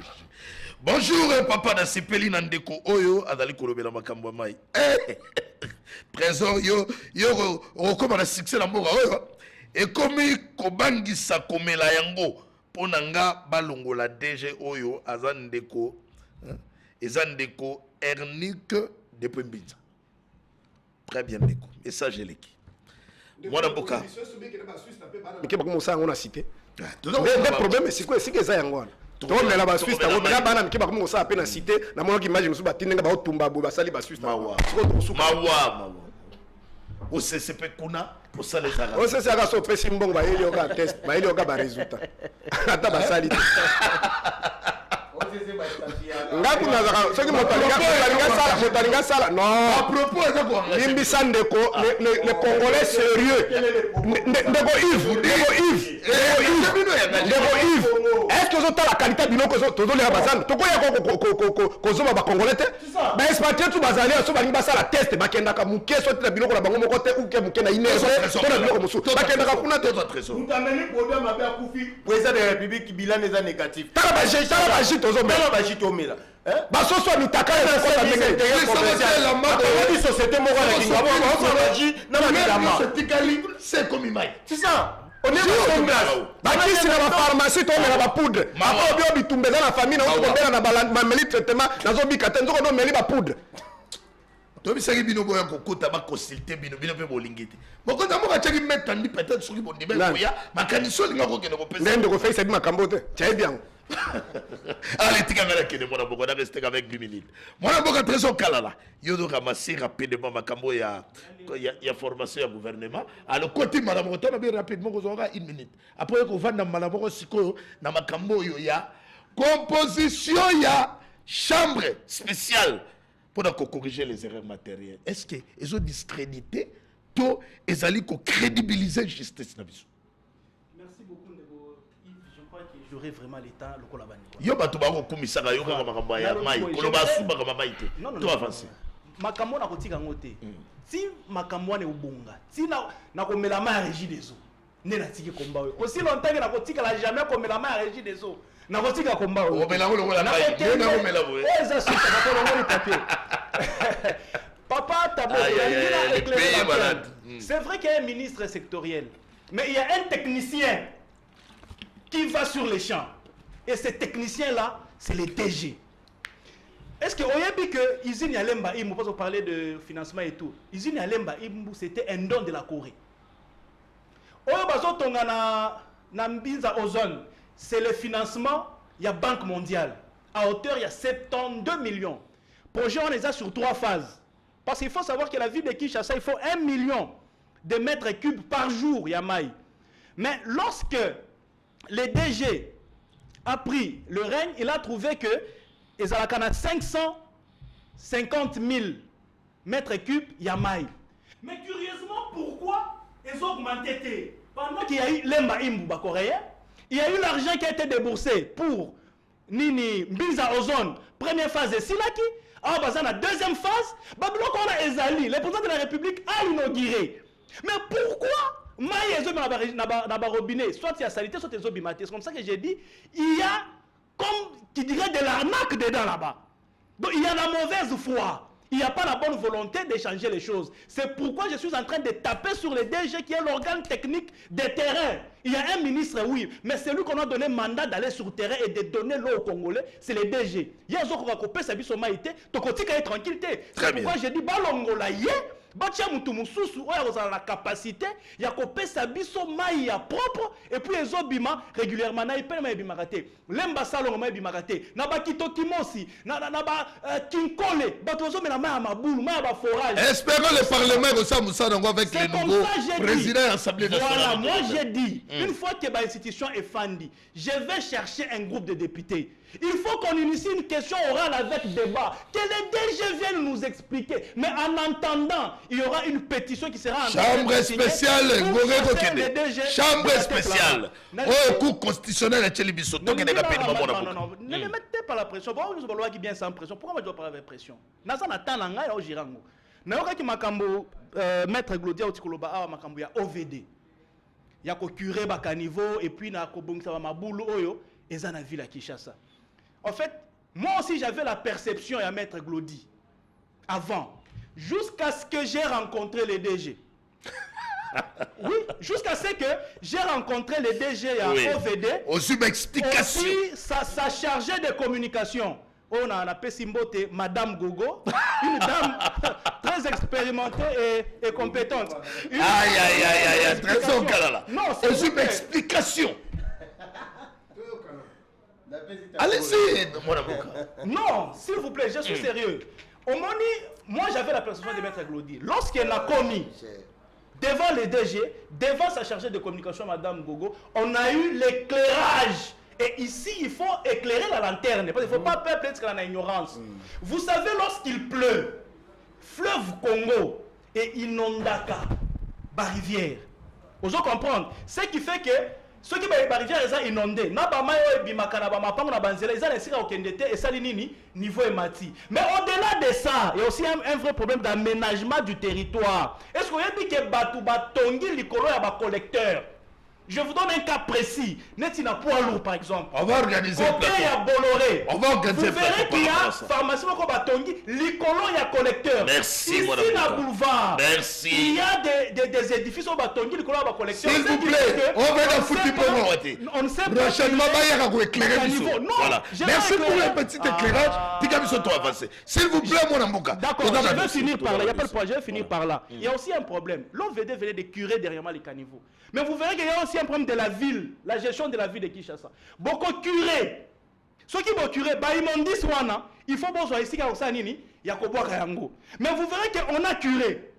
Bonjour papa na sepeli na ndeko oyo azali kolobela makambo mai. Trésor yo okoma na succès na mboka oyo et comme kobangisa komela yango pona nga balongola DG oyo azandeko ezandeko Ernick depuis Mbinza. Très bien ndeko message eleki mwana mboka mike bakoma osanga na cité le problème c'est quoi c'est que ça yango wana tomela ba Suisse tango na bana mike bakoma osanga pe na cité na mona ki image musu batindenga ba otumba bo basali ba Suisse mawa au CCP kuna au salaire ça au CCP ka so pesi mbongo ba yeli oka test ba yeli oka ba résultat ata basali ngaku nazaka soki motalinga sala non à propos limbisa ndeko les congolais sérieux ndeko Yves est-ce que ozotala la qualité biloko tozolela bazana tokoya kozoba bacongolais te baexpatrie tu bazali so balingi basala test bakendaka moke so te na biloko na bango moko te uke moke na inerve to na biloko mosusu bakendaka kuna te mutameli problème mabe akufi président de la république bilan eza négatif tala baji tozomela baji tomela basoso ya mitaka ekota ndenge société moko na kingabaji na babilama c'est comme imai c'est ça bakisi na bapharmacie tomela bapoudre apo bio bitumba eza na famille naokobela na bameli traitement nazobika te nzoko nomeli bapoudre tobisaki bino boya kokota baconsulte bino mpe bolingi te mokonzi moko atiaki metandi peut-être soki bondimel koya makanisi olinga kokende kopesa ndende kofeisa bi makambo te tyayebi yango allez tika ngala kende mwana mboka na rester avec 2 minutes mwana mboka très okalala yo do ramasser rapidement makambo ya formation ya gouvernement alors côté madame rotona bien rapidement kozoka 1 minute après ko vanda mala moko sikoyo na makambo yo ya composition ya chambre spéciale pour corriger les erreurs matérielles. Est-ce que ils ont discrédité tout ils allaient crédibiliser justice na biso? Merci beaucoup Ndeko Yves, je crois que j'aurai vraiment l'état le kolabani. Yo bato ba ko komisaka yo ka makambo ya mai koloba suba ka mai te. To avancer. Makambo na kotika ngote. Si makambo ne ubunga. Si na komela mai régie des eaux. Ne na tiki komba yo. Aussi longtemps que na kotika la jamais komela mai régie des eaux. Na kotika komba yo. Komela ngo la mai. Na komela bo. Eza suka ko ngo papier. Papa Tabo, c'est vrai qu'il y a un ministre sectoriel, mais il y a un technicien qui va sur les champs. Et ce technicien-là, c'est le DG. Est-ce que vous avez que Izini Alemba Imbu, parce qu'on parlait de financement et tout, Izini Alemba Imbu, c'était un don de la Corée. C'est le financement, il y a Banque mondiale. À hauteur, il y a 72 millions. Projet, on les a sur 3 phases. Parce qu'il faut savoir que la ville de Kinshasa, il faut 1 million de mètres cubes par jour, Yamaï. Mais lorsque le DG a pris le règne, il a trouvé que ils ont 550 000 mètres cubes, Yamaï. Mais curieusement, pourquoi ils ont augmenté? Pendant qu'il y a eu l'Emba Imbuba coréen, il y a eu l'argent qui a été déboursé pour Nini Mbiza Ozone, première phase de Silaki. Ah, bah, la deuxième phase, Babylon qu'on a Ezali, le président de la République a inauguré. Mais pourquoi Maï n'a pas robinet, soit il y a salité, soit il y a bimaté. C'est comme ça que j'ai dit, il y a, comme qui dirait, de l'arnaque dedans là-bas. Donc il y a la mauvaise foi. Il n'y a pas la bonne volonté d'échanger les choses. C'est pourquoi je suis en train de taper sur le DG qui est l'organe technique des terrains. Il y a un ministre, oui, mais c'est lui qu'on a donné mandat d'aller sur le terrain et de donner l'eau aux Congolais, c'est le DG. Il y a un jour qu'on va couper sa bisomaïté, ton côté qui est tranquillité. C'est pourquoi j'ai dit, balongola yé, batia mutu mususu, on a la capacité, il y a coupé sa bisomaïa propre, et puis les obima régulièrement, na ipel ma bimarate. Lemba salon ma bimarate. Na ba kitokimosi, na ba kinkole, batozo mais na ma maboule, ma ba forage. Espérons le parlement aussi Moussa avec les nouveaux présidents de l'Assemblée nationale. Voilà, moi j'ai dit, une fois que l'institution est fondée, je vais chercher un groupe de députés. Il faut qu'on initie une question orale avec débat. Que les DG viennent nous expliquer. Mais en attendant, il y aura une pétition qui sera... Chambre spéciale, chambre spéciale. Oh, cour constitutionnelle à Tchélibiso. Non, ne me mettez pas la pression. Pourquoi vous avez bien sans pression? Pourquoi je dois parler avec pression? Nasa natana ngai au girango. Na yoka ki makambo maître Glodia Otikoloba awa makambo ya OVD. Ya ko curé ba caniveau et puis na ko bongisa ba mabulu oyo eza na ville à Kinshasa. En fait, moi aussi j'avais la perception ya maître Glodi avant, jusqu'à ce que j'ai rencontré les DG. Oui, jusqu'à ce que j'ai rencontré les DG à OVD. Aux explications. Aussi, ça chargé de communication. On a appelé Simbote Madame Gogo, une dame très expérimentée et compétente. Aïe, très bon, Kalala. Non, aux explications. Allez-y, mon avocat. Non, s'il vous plaît, je suis sérieux. Au Moni, moi j'avais la perception de Maître Glodi. Lorsqu'elle a commis devant les DG, devant sa chargée de communication, Madame Gogo, on a eu l'éclairage. Et ici, il faut éclairer la lanterne. Parce qu'il ne faut pas perdre peut-être qu'on a ignorance. Vous savez, lorsqu'il pleut, fleuve Congo et Inondaka, rivière. Vous comprenez? Ce qui fait que ceux qui ont rivière sont inondés. Mais au-delà de ça, il y a aussi un vrai problème d'aménagement du territoire. Est-ce qu'on a dit que Batouba Tongi, l'icolo, y a un collecteur? Je vous donne un cas précis. Netina Poilou, par exemple. On va organiser un plateau. Bolloré. On va organiser un plateau. Vous verrez qu'il y a pharmacie Batongi, l'icolo, il y a collecteur. Merci, mon madame. Ici, dans boulevard. Merci. Il y a des édifices au Batongi, l'icolo, il y a collecteur. S'il vous plaît, on va dans foutre on ne sait pas. Prochainement, il y a éclairer du Voilà. Merci pour le petit éclairage. Tigamiso, avancer. S'il vous plaît, mon amboka. D'accord, je vais finir par là. Il n'y a pas de problème, je vais finir par là. Il y a aussi un problème. L'OVD venait de curer derrière les caniveaux. Mais vous verrez qu'il y a aussi un problème de la ville, la gestion de la ville de Kinshasa. Beaucoup curés. Ceux qui vont curer, ils m'ont dit Swana, il faut que ici, il y a Kayango. Mais vous verrez qu'on a curé.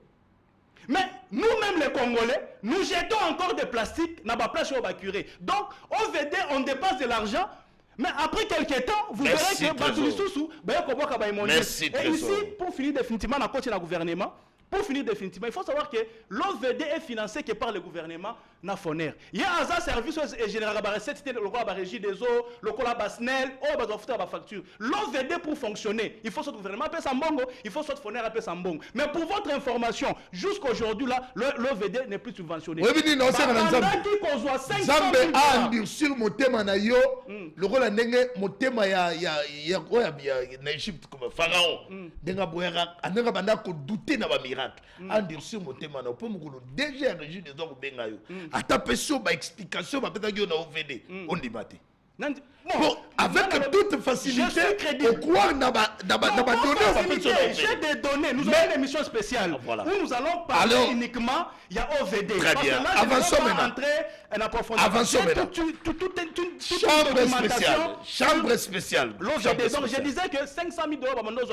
Mais nous-mêmes les Congolais, nous jetons encore des plastiques dans la place où on va curer. Donc, OVD, on dépasse de l'argent. Mais après quelques temps, vous verrez que Merci, et ici, pour finir définitivement, on a continué le gouvernement. Pour finir définitivement, il faut savoir que l'OVD est financé que par le gouvernement nafoner. Il y a un service général à c'était le régie des eaux, le SNEL, la facture. L'OVD pour fonctionner, il faut que le gouvernement appelle Sambongo, il faut que le fournir appelle Sambongo. Mais pour votre information, jusqu'aujourd'hui là, l'OVD n'est plus subventionné. Oui, mais non, c'est un qui qu'on soit 500 000 $. Sur mon thème en ayo, le rôle en mon thème il y a Égypte comme pharaon. Denga boyara, ananga banda ko douter na ba miracle. En dire sur mon thème en pour mon déjà régime des hommes bengayo. A taper sur ma explication, ma pédagogie on a OVD, on débattait. Bon, avec toute facilité, au croire dans données, j'ai des données, nous avons une émission spéciale où nous allons parler uniquement, il y a OVD. Très bien, avançons maintenant. Avançons maintenant. Chambre spéciale. Donc je disais que 500 000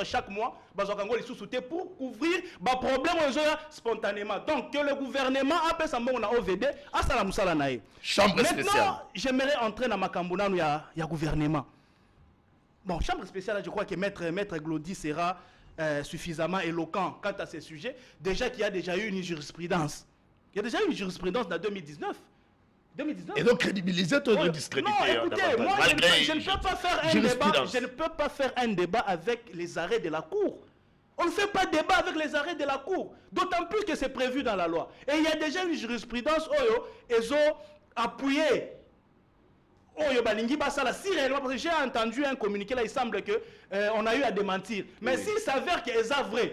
$ chaque mois, pour couvrir les problèmes spontanément. Donc que le gouvernement appelle ça mon OVD, à Salam Salanaï. Chambre spéciale. Maintenant, j'aimerais entrer dans ma Cambona où il y a gouvernement. Bon, chambre spéciale, je crois que Maître Glodi sera suffisamment éloquent quant à ces sujets. Déjà qu'il y a déjà eu une jurisprudence. Il y a déjà eu une jurisprudence dans 2019. Et donc crédibiliser ton discrédité. Non, écoutez, moi je ne peux pas faire un débat. Je ne peux pas faire un débat avec les arrêts de la Cour. On ne fait pas de débat avec les arrêts de la Cour. D'autant plus que c'est prévu dans la loi. Et il y a déjà une jurisprudence où ils ont appuyé. Si réellement, parce que j'ai entendu un communiqué là, il semble que on a eu à démentir. Mais s'il s'avère qu'ils sont vrais.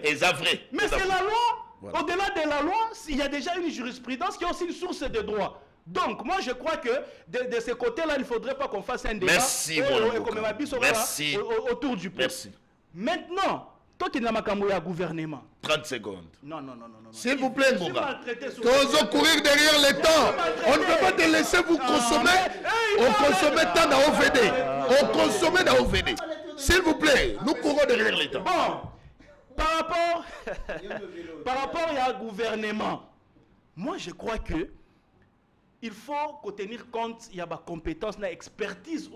Mais c'est la loi. Voilà. Au-delà de la loi, il y a déjà une jurisprudence qui est aussi une source de droit. Donc, moi, je crois que de ce côté-là, il ne faudrait pas qu'on fasse un débat. Merci, Merci. Autour du peuple. Merci. Maintenant, toi qui n'as pas gouvernement. 30 secondes. Non. S'il vous plaît, mon gars. Tous courir derrière les temps. On ne peut pas te laisser vous consommer. On consomme tant dans OVD. On consomme dans OVD. S'il vous plaît, nous courons derrière les temps. Bon, par rapport à gouvernement, moi je crois que il faut tenir compte, il y a des compétences, une expertise.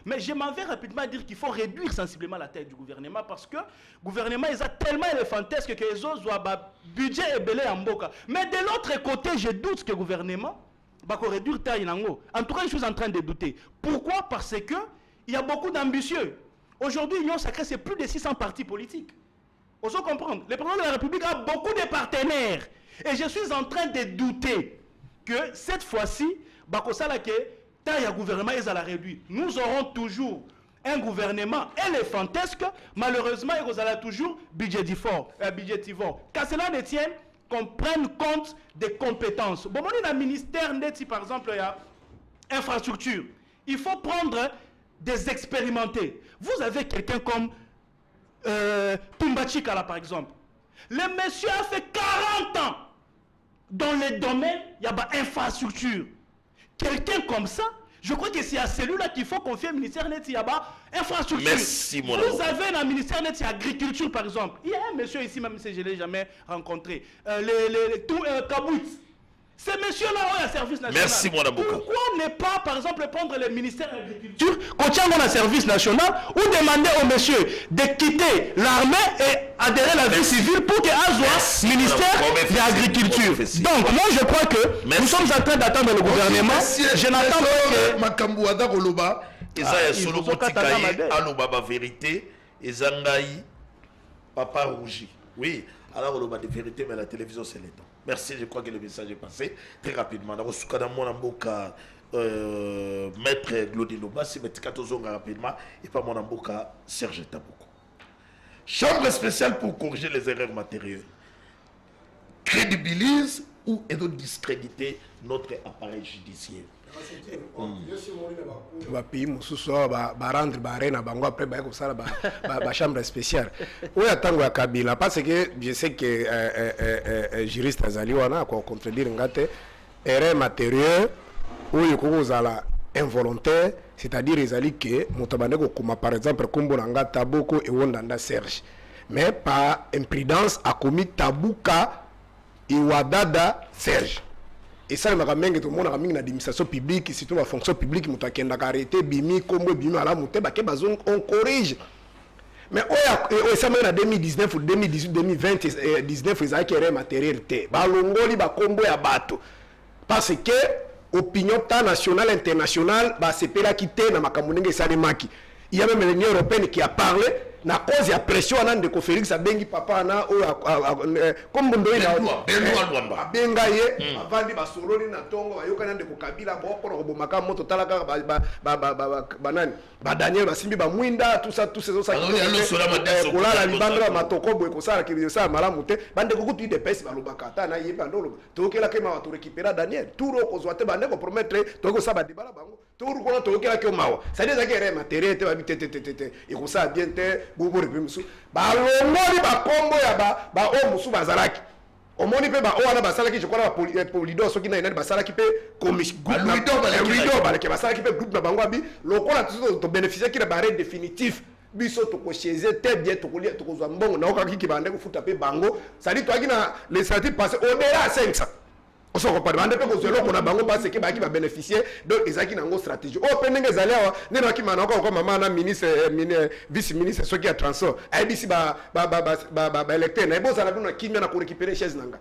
Mais je m'en vais rapidement dire qu'il faut réduire sensiblement la taille du gouvernement parce que le gouvernement est tellement éléphantesque que les autres ont un budget et belé en boca. Mais de l'autre côté, je doute que le gouvernement va réduire la taille. En tout cas, je suis en train de douter. Pourquoi? Parce que il y a beaucoup d'ambitieux. Aujourd'hui, l'Union sacrée, c'est plus de 600 partis politiques. On se comprendre. Le président de la République a beaucoup de partenaires. Et je suis en train de douter que cette fois-ci, Bakosala que taille gouvernement est à la réduire. Nous aurons toujours un gouvernement éléphantesque. Malheureusement, il y aura toujours budgétivore. Qu'à cela ne tienne, qu'on prenne compte des compétences. Bon, on a un ministère, par exemple, il y a infrastructure. Il faut prendre des expérimentés. Vous avez quelqu'un comme Tumbachikala, par exemple. Le monsieur a fait 40 ans dans le domaine, il y a infrastructure. Quelqu'un comme ça, je crois que c'est à celui-là qu'il faut confier au ministère net, il y a infrastructure. Merci, mon Vous avez un ministère net, il y a agriculture, par exemple. Il y a un monsieur ici, même si je ne l'ai jamais rencontré, Kabout. Ce monsieur-là a un service national. Merci, mon amour. Pourquoi ne pas, par exemple, prendre le ministère de l'Agriculture, qu'on tient un service national, ou demander au monsieur de quitter l'armée et adhérer à la vie civile pour qu'il ait un ministère de l'Agriculture. Donc, moi, je crois que nous sommes en train d'attendre le gouvernement. Je n'attends pas que... Makambouada Roloba, Eza Solo Botikaye, Alobaba Vérité, Ezangaï, Papa Rougi. Oui, alors Roloba de vérité, mais la télévision, c'est l'État. Merci, je crois que le message est passé très rapidement. D'abord, Maître Glodiloba, si Maître Katozonga rapidement, et pas mon amboka Serge Taboko. Chambre spéciale pour corriger les erreurs matérielles. Crédibilise ou discréditer notre appareil judiciaire. Pays mosusu rendre barena bango après ba kosala ba chambre spéciale oya tango ya Kabila parce que je sais que juriste azali wana ko contredire ngate erreur matériel oyo kozala involontaire, c'est-à-dire ezali que motabane ko kuma par exemple kombo na ngata boko e wondanda Serge mais par imprudence a commis tabuka et wadada Serge. Et ça, tout le monde a mis dans l'administration publique, surtout la fonction publique, qui a arrêté, bimi, comme bimi, à la montée, on corrige. Mais ça, en 2019 ou 2018, 2020, ils ont créé matériel. Balongoli, combo ya bato. Parce que l'opinion nationale, internationale, c'est là qui était dans ma communauté Salemaki. Il y a même l'Union européenne qui a parlé. Na cause ya pression anande ko Félix abengi papa na o comme bondo ina abenga ye avandi basololi na tongo bayoka nande ko Kabila boko ko bomaka moto talaka banani ba Daniel basimbi ba mwinda tout ces autres ça kolala libandra matoko boy ko sala ki ça malamu te bande ko kutu de pesi balobaka ta na yeba ndolo to kela ke ma to récupérer Daniel touro ko zoate bande ko promettre to ko saba dibala bango touro ko to kela ke mawa ça des akere matériel te babite te et ko ça bien te bobo repimusu ba longoli ba kombo ya ba o musu bazalaki omoni pe ba o wana basalaki je crois ba polido soki na inani basalaki pe commission groupe baleke basalaki pe groupe na bango abi lokola to bénéficier ki na barré définitif biso to ko chez te bien to ko lia to ko zwa mbongo na okaki ki bande ko futa pe bango ça dit toi ki na les statistiques passé au delà 500 on se compare bande pe ko zelo ko na bango parce que ba ki ba bénéficier donc ezaki na ngo stratégie o pe ndenge zalewa nena ki mana ko mama na ministre vice ministre soki ya transport ai bisi ba électeur na boza na duna kimia na ko récupérer chaise nanga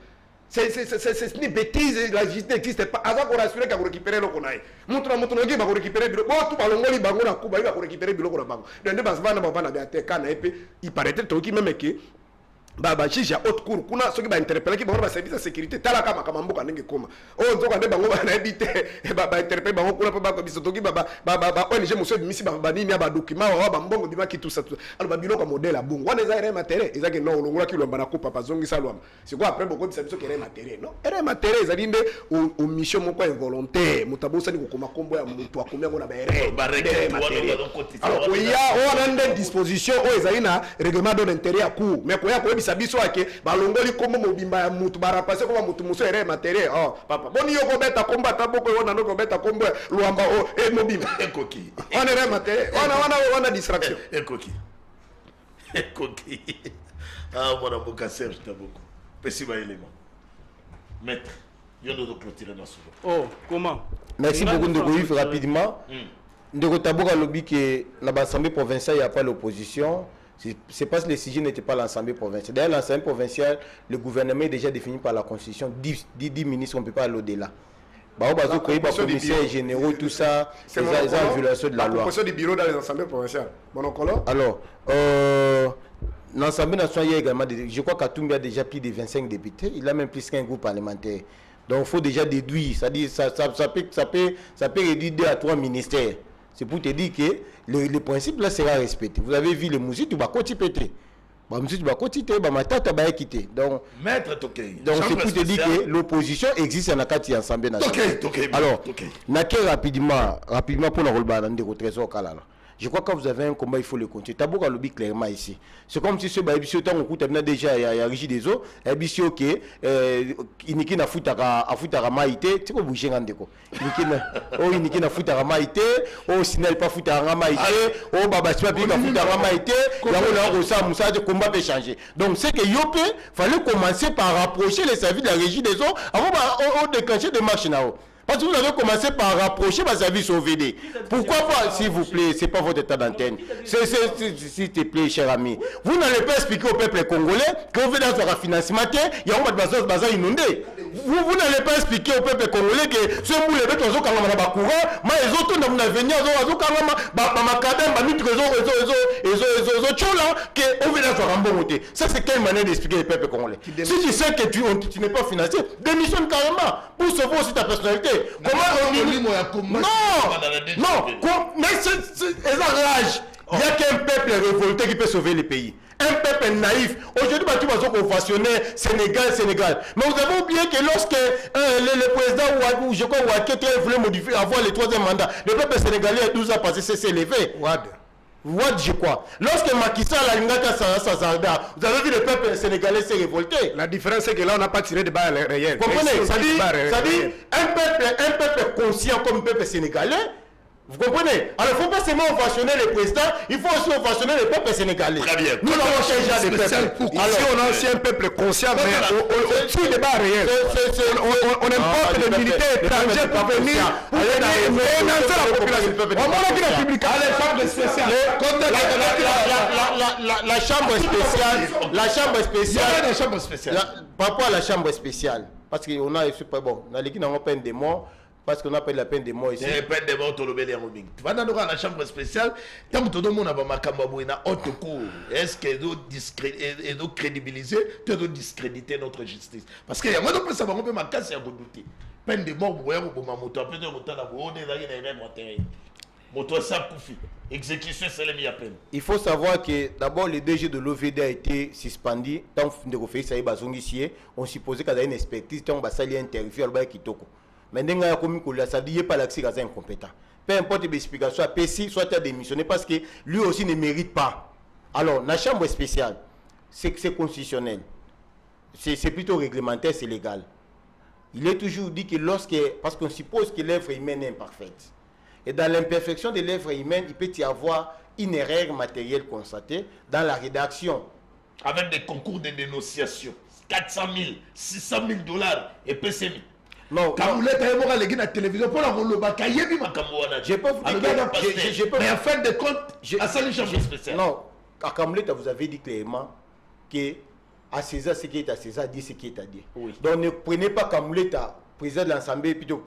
c'est une bêtise, la justice n'existe pas. Avant qu'on rassure qu'on récupère le qu'on a. Montre qui va récupérer le bon tout ballon li bango na kuba il va récupérer le qu'on a bango. Donc ne bas va na ba na ba te kana et puis il paraît que qui même que baba chicha haute cour kuna soki ba interpeller ki ba service de sécurité talaka makamambo ka ndenge koma o nzoka nde bango ba na ebite ba interpeller bango kuna ba ko biso toki ba ONG monsieur misi ba nini ba document wa ba mbongo bima ki tout ça alors ba biloko modèle abongo wana za matériel ezaki no longola ki lomba na ko papa zongi salwama c'est quoi après beaucoup biso ki matériel non matériel ezali nde o mission moko involontaire mutabosa ni ko koma kombo ya mutu akomia ngona ba matériel alors il y a on a des dispositions o ezali na règlement d'intérêt à court mais ko ya sabiso ake balongoli kombo mobimba ya mutu barapase ko mutu muso ere matériel oh papa boni yoko beta combattre boko wana no ko beta kombo luamba o e mobimba ekoki on ere matériel wana distraction ekoki ah mwana boka Serge Taboko pesi ba élément maître Yo nous clôturer dans ce. Oh, comment? Merci beaucoup de Goïf rapidement. De Taboura lobby que dans l'Assemblée provinciale il n'y a pas l'opposition. C'est parce que le sujet n'était pas l'Assemblée provinciale. D'ailleurs, l'Assemblée provinciale, le gouvernement est déjà défini par la Constitution. 10 ministres, on ne peut pas aller au-delà. Bah, on va créer des commissaires généraux, tout ça, c'est en violation de la loi. La composition du bureau dans les assemblées provinciales. Alors, l'Assemblée nationale, il y a également, je crois qu'Atoumbi a déjà plus de 25 députés. Il a même plus qu'un groupe parlementaire. Donc, il faut déjà déduire. C'est-à-dire ça peut réduire 2 à 3 ministères. C'est pour te dire que le principe là sera respecté. Vous avez vu le musique, tu vas continuer péter. Donc, Maître Tokei. Donc c'est pour te dire que l'opposition existe en Akati Assemblée nationale. Alors, rapidement pour le rôle de trésor Kalala. Je crois que quand vous avez un combat, il faut le continuer. Tabou a lobby clairement ici. C'est comme si ce Babisio, tant qu'on coûte déjà, il y a Régis des eaux, Babisio qui Iniki na futara maïté, tu peux bouger un déco. Iniki na futara maïté, Sinel pas futara maïté, Babasua pas futara maïté, Yarola Moussa, le combat peut changer. Donc c'est que Yopé, fallait commencer par rapprocher les services de la Régie des eaux avant de déclencher des marches là-haut. Parce que vous avez commencé par rapprocher ma service au VD. Pourquoi pas, s'il vous plaît, c'est pas votre état d'antenne. S'il te plaît, cher ami. Vous n'allez pas expliquer au peuple congolais que vous venez dans un financement, il y a un bazar inondé. Vous n'allez pas expliquer au peuple congolais que ce bout les gens quand on a courant, mais les autres dans l'avenir, ils ont quand même ma cadenne, ma mitre, que vous venez dans un bon côté. Ça, c'est quelle manière d'expliquer au peuple congolais? Si tu sais que tu n'es pas financier, démissionne carrément pour sauver aussi ta personnalité. Comment mais c'est rage. Il n'y a qu'un peuple révolté qui peut sauver le pays. Un peuple naïf. Aujourd'hui, tu vas ovationner Sénégal. Mais vous avez oublié que lorsque le président ou je crois Ouaké voulait modifier, avoir le 3e mandat, le peuple sénégalais a 12 ans passé, s'est élevé. What, je crois. Lorsque Macky Sall a l'ingaka Sazarda, vous avez vu le peuple sénégalais s'est révolté. La différence c'est que là on n'a pas tiré de balles réelles. Comprenez? Ça dit un peuple conscient comme le peuple sénégalais. Vous comprenez? Alors il ne faut pas seulement ovationner les présidents, il faut aussi ovationner le peuple sénégalais. Très bien. Nous avons changé de peuple. Ici on a aussi un peuple conscient, mais on tire des barres réelles. On importe des militaires étrangers pour venir financer la population. On a dit la publication. La chambre spéciale. Par rapport à la chambre spéciale, parce qu'on a bon, on a l'équipe dans peine de mort. Parce qu'on appelle la peine de mort ici. La peine de mort, tu l'as dit. Tu vas dans la chambre spéciale. Tant que tout le monde a ma camabouina haute cour. Est-ce qu'elle doit crédibiliser, tu dois discréditer notre justice? Parce qu'il y a moi, on peut savoir, on peut ma casse et on douter. Peine de mort, vous voyez, vous ma moto, après, vous avez moto, ça koufi. Exécution, c'est le mis à peine. Il faut savoir que d'abord, le DG de l'OVD a été suspendu. Tant que vous avez fait ça, on supposait qu'il y a une expertise, tant que vous avez interviewé, il y a Kitoko. Mais ça dit pas l'accès à un incompétent. Peu importe l'explication, soit PC, soit démissionné parce que lui aussi ne mérite pas. Alors, la chambre spéciale, c'est constitutionnel. C'est plutôt réglementaire, c'est légal. Il est toujours dit que parce qu'on suppose que l'œuvre humaine est imparfaite. Et dans l'imperfection de l'œuvre humaine, il peut y avoir une erreur matérielle constatée dans la rédaction. Avec des concours de dénonciation, 400 000, 600 000 dollars et PCM. Non, quand vous l'êtes à la télévision, pour la rouler, je peux vous dire mais en fin de compte, à ça les chambre spéciale. Non, à Kamuleta, vous avez dit clairement que à César, ce qui est à César, dit ce qui est à dire. Oui. Donc ne prenez pas Kamuleta, président de l'Assemblée, plutôt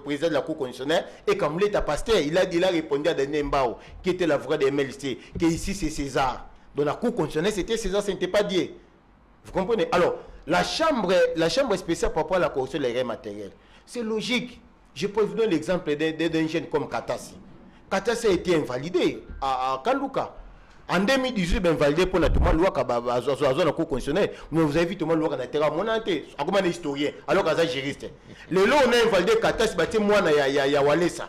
président de la Cour constitutionnelle, et Kamuleta, pasteur, il a répondu à Daniel Mbao, qui était l'avocat de MLC, que ici c'est César. Dans la Cour constitutionnelle, c'était César, ce n'était pas Dieu. Vous comprenez? Alors, la chambre spéciale par rapport à la corruption des règles matérielles, c'est logique. Je peux vous donner l'exemple d'un jeune comme Katasi. Katasi a été invalidé à Kanduka. En 2018, il a invalidé pour la loi à la Cour constitutionnelle. Mais vous avez vu tout le monde a été à mon ante. Comme un historien, alors qu'il est juriste. Le lot, on a invalidé Katasi, moi, il y a Walesa.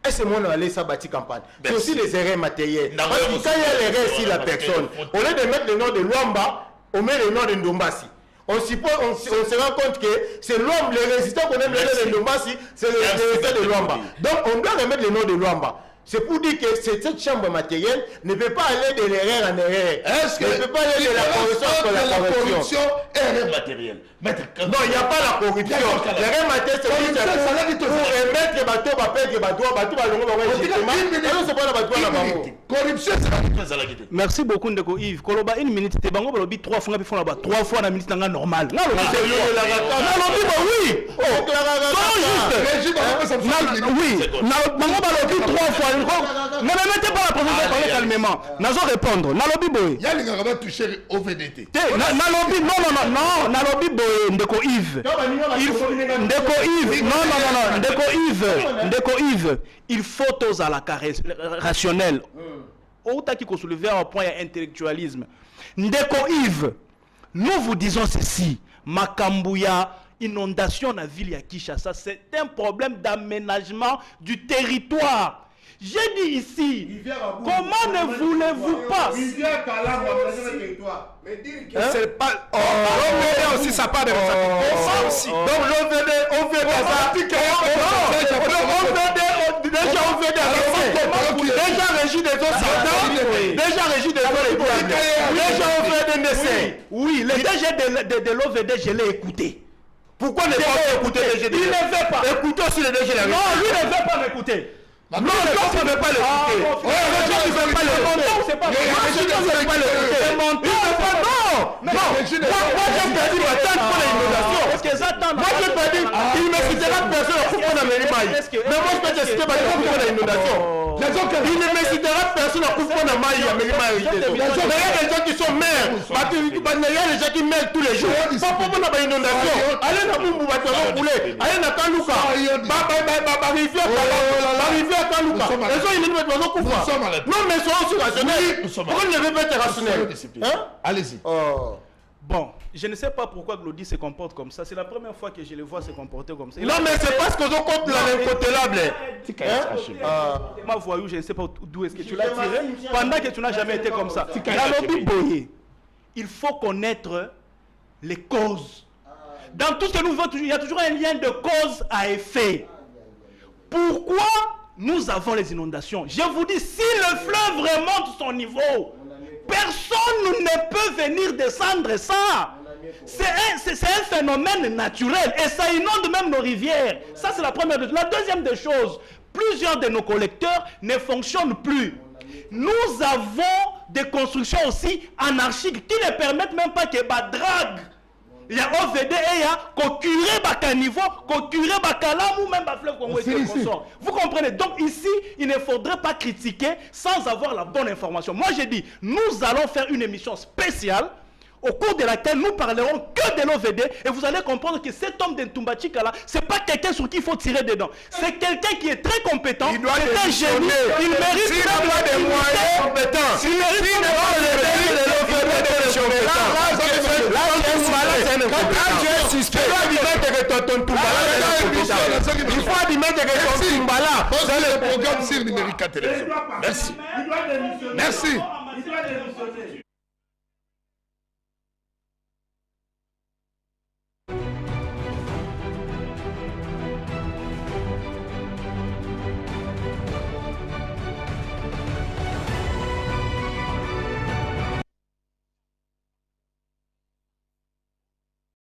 Et c'est moi, on a bâti campagne. C'est aussi les erreurs matérielles. Parce que quand il y a l'erreur sur la personne, au lieu de mettre le nom de Luamba, on met le nom de Ndombasi. On se rend compte que c'est l'homme, les résistants qu'on aime le nom de Ndombasi, c'est le résistant de Luamba. Donc on doit remettre le nom de Luamba. C'est pour dire que cette chambre matérielle ne peut pas aller de l'erreur en erreur. Est-ce que ne peut pas aller de la corruption pour la corruption? et erreur matérielle? Non, il n'y a pas la corruption. L'erreur matérielle, c'est pour remettre les bateaux, les bateaux, corruption, c'est la guide. Merci beaucoup Ndeko Yves. Koloba une minute te bango balobi 3 fois ngapi fona ba 3 fois na minute nga normal. Na lobi oui. Oui. Na bango balobi 3 fois. Ne me mettez pas la profession parler calmement. Nazo répondre. Na lobi boy. Ya linga va toucher au VDT. Na lobi non, na lobi boy Ndeko Yves. Il faut Ndeko Yves. Non. Ndeko Yves. Il faut tous à la caresse rationnelle. Autant qu'il faut soulever un point intellectualisme. Ndeko Yves, nous vous disons ceci. Makambouya, inondation dans la ville de Kinshasa, c'est un problème d'aménagement du territoire. J'ai dit ici, comment ne voulez-vous pas? C'est pas. L'OVD aussi, ça part de ça aussi. Donc l'OVD, déjà régi des autres sortants, déjà régi des autres, déjà OVD NDC. Oui, le DG de l'OVD, je l'ai écouté. Pourquoi ne pas écouter le DG? Il ne veut pas. Écoutez aussi le DG. Non, lui ne veut pas m'écouter. Non, le gars ne veut pas l'écouter. Le gars ne veut pas l'écouter. C'est pas le gars ne veut pas l'écouter. C'est mon temps. Non, moi j'ai perdu ma tête pour l'inondation. Est-ce que j'attends? Moi j'ai perdu, il ne citera personne pour qu'on a mené maille. Mais moi je peux te citer pour l'inondation. Il ne me citera personne pour qu'on a maille à mené maille. Mais il y a des gens qui sont maires. Il y a des gens qui mêlent tous les jours. Pas pour qu'on a inondation. Allez dans Mumbu, allez dans Kaluka. Kaluka. Les gens, ils ne mettent pas au pouvoir. Non, mais ils sont aussi rationnels. Pourquoi ils ne veulent pas être rationnels? Allez-y. Bon, je ne sais pas pourquoi Glody se comporte comme ça. C'est la première fois que je le vois se comporter comme ça. Non, mais c'est parce que je compte l'incontélable. Ma voyou, je ne sais pas d'où est-ce que tu l'as tiré. Pendant que tu n'as jamais été comme ça. Il faut connaître les causes. Dans tout ce que nous faisons, il y a toujours un lien de cause à effet. Pourquoi nous avons les inondations? Je vous dis, si le fleuve remonte son niveau, personne ne peut venir descendre ça. C'est un phénomène naturel et ça inonde même nos rivières. Ça, c'est la première des choses. La deuxième des choses, plusieurs de nos collecteurs ne fonctionnent plus. Nous avons des constructions aussi anarchiques qui ne permettent même pas que la drague. Il y a OVD et il y a Kokure Bakanivo, Kokure Bakalam ou même Bafleuve Congo. Vous comprenez? Donc ici, il ne faudrait pas critiquer sans avoir la bonne information. Moi, j'ai dit, nous allons faire une émission spéciale au cours de laquelle nous parlerons que de l'OVD et vous allez comprendre que cet homme d'Ntumbachika là, c'est pas quelqu'un sur qui il faut tirer dedans. C'est quelqu'un qui est très compétent, il doit être un génie, il mérite des moyens compétents. Il mérite il faut admettre que ton Tumbala dans le programme sur Numérica Télévision. Merci. Merci.